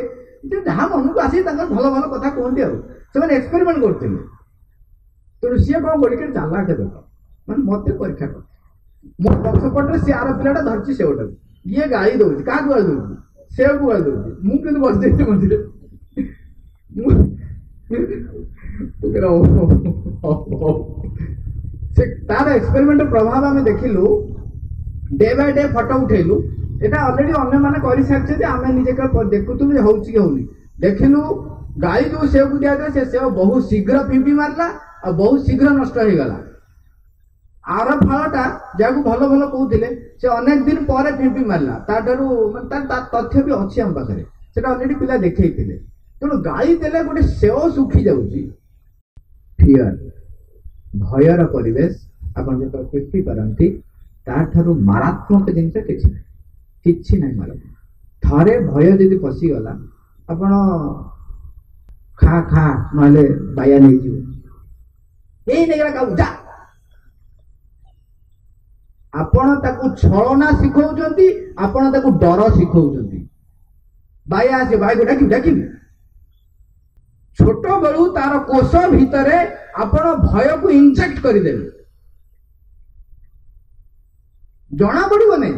जहाँ मन को आसी भल भल कथा कहते से एक्सपेरिमेंट करते तेणु सी कौन गोटे चालाक देख मैंने मत परीक्षा कर मो पक्षपटे सी आर पिलाटा धरती सेवटा ये गाड़ी दौर क्या गाड़ी दौर सेव को गाड़ी दौर मुझे बस मझे से तार एक्सपेरिमेंट प्रभाव आम देखिलु डे बाय डे फटो उठेलु एटा ऑलरेडी अन्य माने करि सारछे आमे निजे के देखुतु जे होउची के होउनी देखिलु गाई जो सेव दिया था से सेव बहुत शीघ्र फिंपी मारला और बहुत शीघ्र नष्ट हो गला आर फलटा जाकू भल भल कहते से अनेक दिन पर फिंपी मारला तथ्य भी अच्छी आम पाखे से अलरेडी पिला देखते तेणु गाई देले गोटे सेव सुखी जाऊँगी फियर भयर परिवेश आपन जो सृष्टि करती ताठारु मारात्मक जिनस किछि नहीं मारात्मक थरे भय यदि पशिगला आपण खा खा नहले बाया नहीं जीव ए नेगरा का जा आपण ताकू छलना शिखौचंती आपण ताकू डर शिखौचंती बाया आसे बाय को डाकी छोट बेलू तार कोष भितर आपण भय को इंजेक्ट कर देबे जना पड़ो नहीं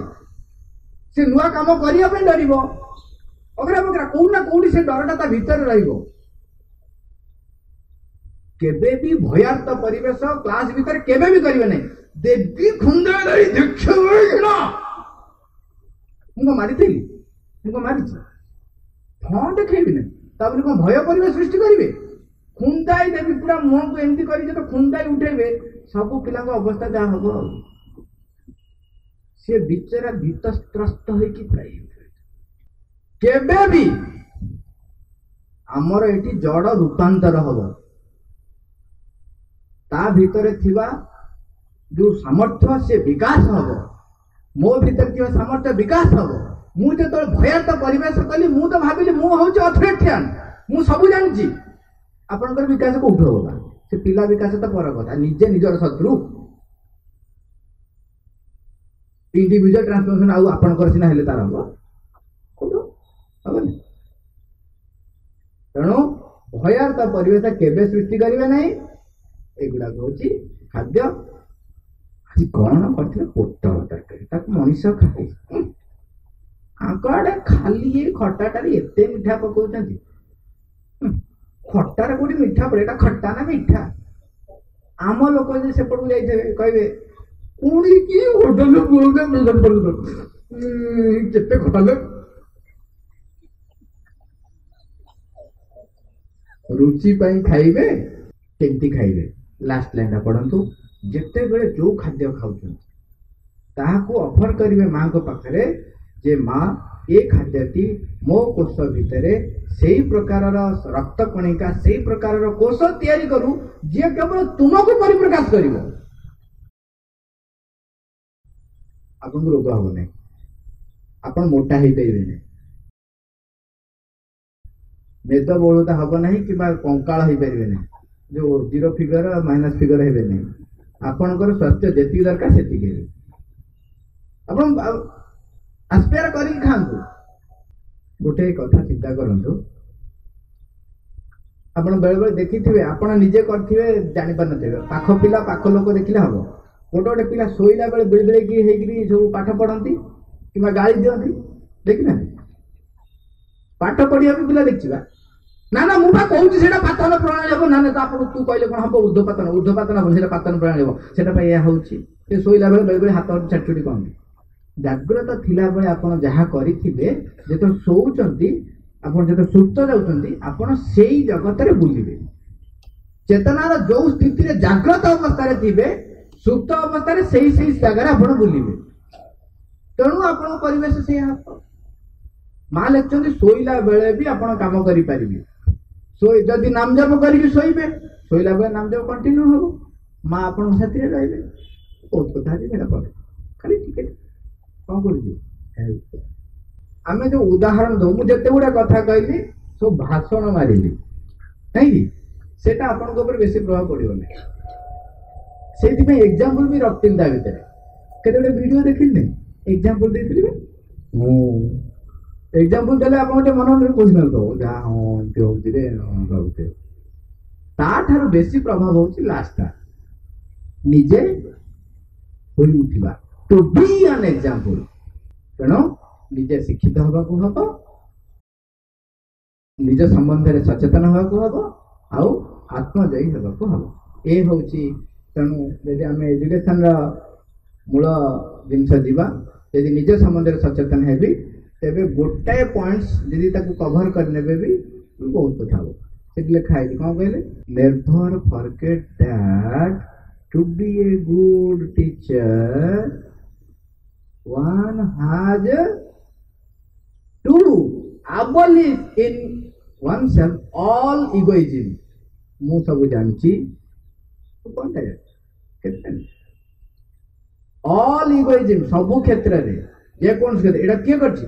से नुआ काम करने डर अगरा बगरा कौना कौटी से डरटा ता भीतर रहिबो केबे भी भयार्थ परिवेश क्लास भीतर केबे भी करिवे नहीं देवी खुंदा धरी देखना मुको मारिथेली मुको मारिछ फोन देखेबी नहीं ताबले को भय परिवेश सृष्टि करिवे खुंदाई देवी पूरा मुंह को एमती करी जे तो खुंदाई उठेबे सब पिला को अवस्था जा हबो से बिचारा भीतस्त्रस्त होई कि प्राय केबे भी आमर एटी जड़ रूपांतर हबो ता भीतर थिबा जो सामर्थ्य से विकास हबो मो भीतर थिबा सामर्थ्य विकास हबो मु जे तो भयार्थ परिवेश कली मु तो भाबिली मु होउची अथॉरिटियन मु सब जानची आपनकर विकास को उठो होगा से पिला विकास तो पर कथा निजे निजर शत्रु इंडिविजुअल ट्रांसफॉर्मेशन आउ आपनकर सिना हेले तार हबो तेणु भयार्थ परिवेश केबे सृष्टि करेंगे नहीं एगुड़ा हूँ खाद्य आज कौन कर पोटल तरकारी मनीष खाए आड़े खाली ये खटाटार एत मीठा पकाउं खटार कोई मीठा पड़े खट्टा ना मीठा आम लोक सेपटू जाइए कहे पुणी कि होटल केते खटा रुचि खाइबे केमती खाइबे लास्ट लाइन पढ़ंतु जेते बेले जो खाद्य खाउछन ताहाको ऑफर करिवे मां को पाखरे जे मां ए खाद्यटी मो कोष भितरे सेही प्रकार रक्त कणिका सेही प्रकार कोष तैयारी करू जे केवल तुमको परिप्रकाश करिवो आपन रोग हो नहीं आपन मोटा ही पाइबे नहीं मेदबहुलता हम ना कि कंकाल हो पारे ना जो 0 फिगर माइनस फिगर हे नहीं आपणकर स्वास्थ्य जी दरकार से आस्पेयर कर खातु गोटे कथा चिंता करूँ आप बेले बेले देखिथे आप निजे करेंगे जापार थे पाख पिला पाख लोक देखले हम गोटे गोटे पिला शोला बेले बिड़ बिड़ी सब पाठ पढ़ती कि गाड़ी दिखती देखना पाठ पढ़िया भी पिला देखा ना ना मुझे कहूँ से पातन प्रणाली हम ना ना तू कहले कौन हम ऊर्ध्वपातन हम से पातन प्रणाली हम से शोला बेले बेले बेले हाथ छाटछुटी कहते जाग्रत थिला बेले आपण जहाँ करिथिबे जेतो सोउचंती आपण जेतो सुप्त जाउचंती आपण सेई जगत रे बुलिबे चेतनार जो स्थिति रे जाग्रत अवस्था रे थिबे सुप्त अवस्था रे सेई सेई जगह रे आपण बुलिबे तेणु आपण परिवेश से हाथ मां लेखचंती सोइला बेले भी आपण काम करि परिबे सोई जदि नाम जप करिके सोइबे सोइला बेले नाम जप कंटिन्यू होबो मां आपण साथी रे रहबे बहुत कथा जे मेरा पड़े खाली टिकेट कौन कर आम जो उदाहरण दो मुझे गुड़ा कथा कहली सब भाषण मारिली नहीं सेटा आपन ऊपर बेसी प्रभाव पड़ो ना से एग्जांपल भी रखती भितर केते वीडियो देखिले एग्जांपल देथिबे एग्जांपल देले आपन गोटे मन में क्वेश्चन दो जा हां त्यो दिरे रहउते ता थार बेसी प्रभाव होची लास्ट निजे होई उठिबा टू बी एन एग्जांपल तेणु निजे शिक्षित हवा को हम निज संबंध में सचेतन हवा को हम आउ आत्मजयी हवा को हम ए हूँ तेणु यदि आम एजुकेशन मूल जिनस जीवा यदि निज संबंध सचेतन हेबी तेरे गोटाए पॉइंट्स यदि ताको कवर करने भी बहुत कथा हो से लिखा है कौन कहले never forget that to be a good teacher one has to abolish in oneself all egoism मु सब जानची तो कौन है कितने ऑल इगोइज्म सब क्षेत्र रे जे कोन क्षेत्र एटा के करछि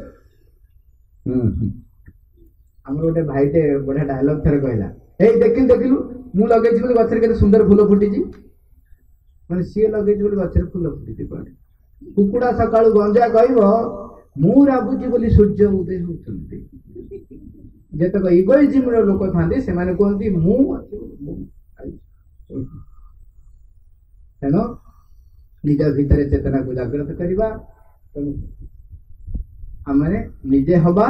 हमर गोटे भाईटे बढिया डायलॉग थरे कहला ए देखिलु मु लगेछि बोली गछरे केते सुंदर फूल फुटिछि माने सिए लगेछि बोली गछरे फूल फुटिछि पाडे कुकुडा सकाळु गंजा कहबो मु राबुछि बोली सूर्य उदय होउछन्ति जेतक इगोइज्म रो लोक थांदी से माने कोनती मु हेलो निज भितर चेतना को जागृत करवा आमने निजे हवा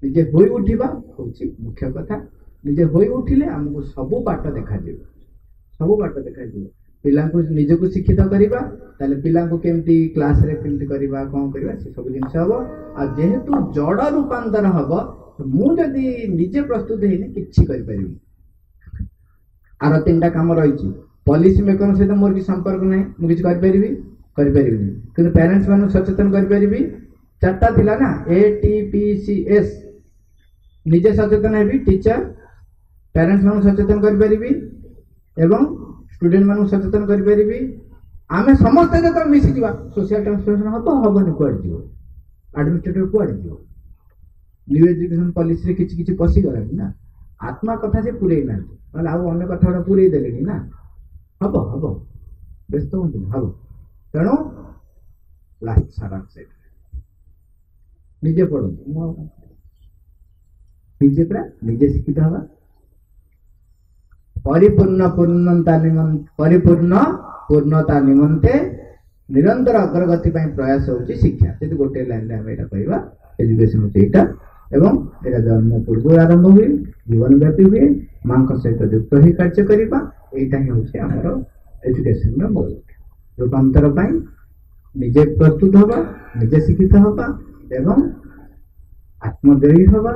निजे होई उठिबा होची मुख्य कथा निजे होई उठिले हमको सब बाट देखा दिबो सब बाट देखा दिबो पिला को निजे को शिक्षित करवा ताले पिला को केमती क्लास रे केमती करवा कोन करवा से सब जिंस हबो आ जेहेतु जड़ रूपांतर हबो मु जदी निजे प्रस्तुत हेने किछि करि परिबी आर तीनटा काम रहिछि पॉलिसी मेकर सहित मोर कि संपर्क नहीं मुझे कर पेरेंट्स मान सचेतन कर चार्टा थिला ना ATPCS निजे सचेतन है टीचर पेरेंट्स मान सचेतन कर स्टूडेंट मान सचेतन कर आमे समस्त जो मिसी जीवा सोशल ट्रांसफॉर्मेशन हम हबनी कुआड जीव एडमिनिस्ट्रेटर कुआड जीव न्यू एजुकेशन पॉलिसी रे किछि किछि पसी गला ना आत्मा कथा से पूरे ना मतलब आउ अन्य कथा पूरे देले ना हब हब व्यस्त हूँ हब तेणु लास्ट सारा से निजे पढ़ निजे पूरा निजे शिक्षित हवा पूर्णता निमंते निरंतर अग्रगति प्रयास होची शिक्षा से गोटे लाइन में हम कहवा एजुकेशन होची एटा एवं एटा जन्म पूर्व आरंभ हुए जीवन व्यापी हुए मां सहित युक्त ही कार्य करवा एटा ही होची हमर एजुकेशन मूल रूपांतर निजे प्रस्तुत हवा निजे शिक्षित हवा एवं आत्मदेयी हवा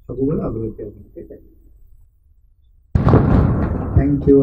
सब अग्रगति। Thank you.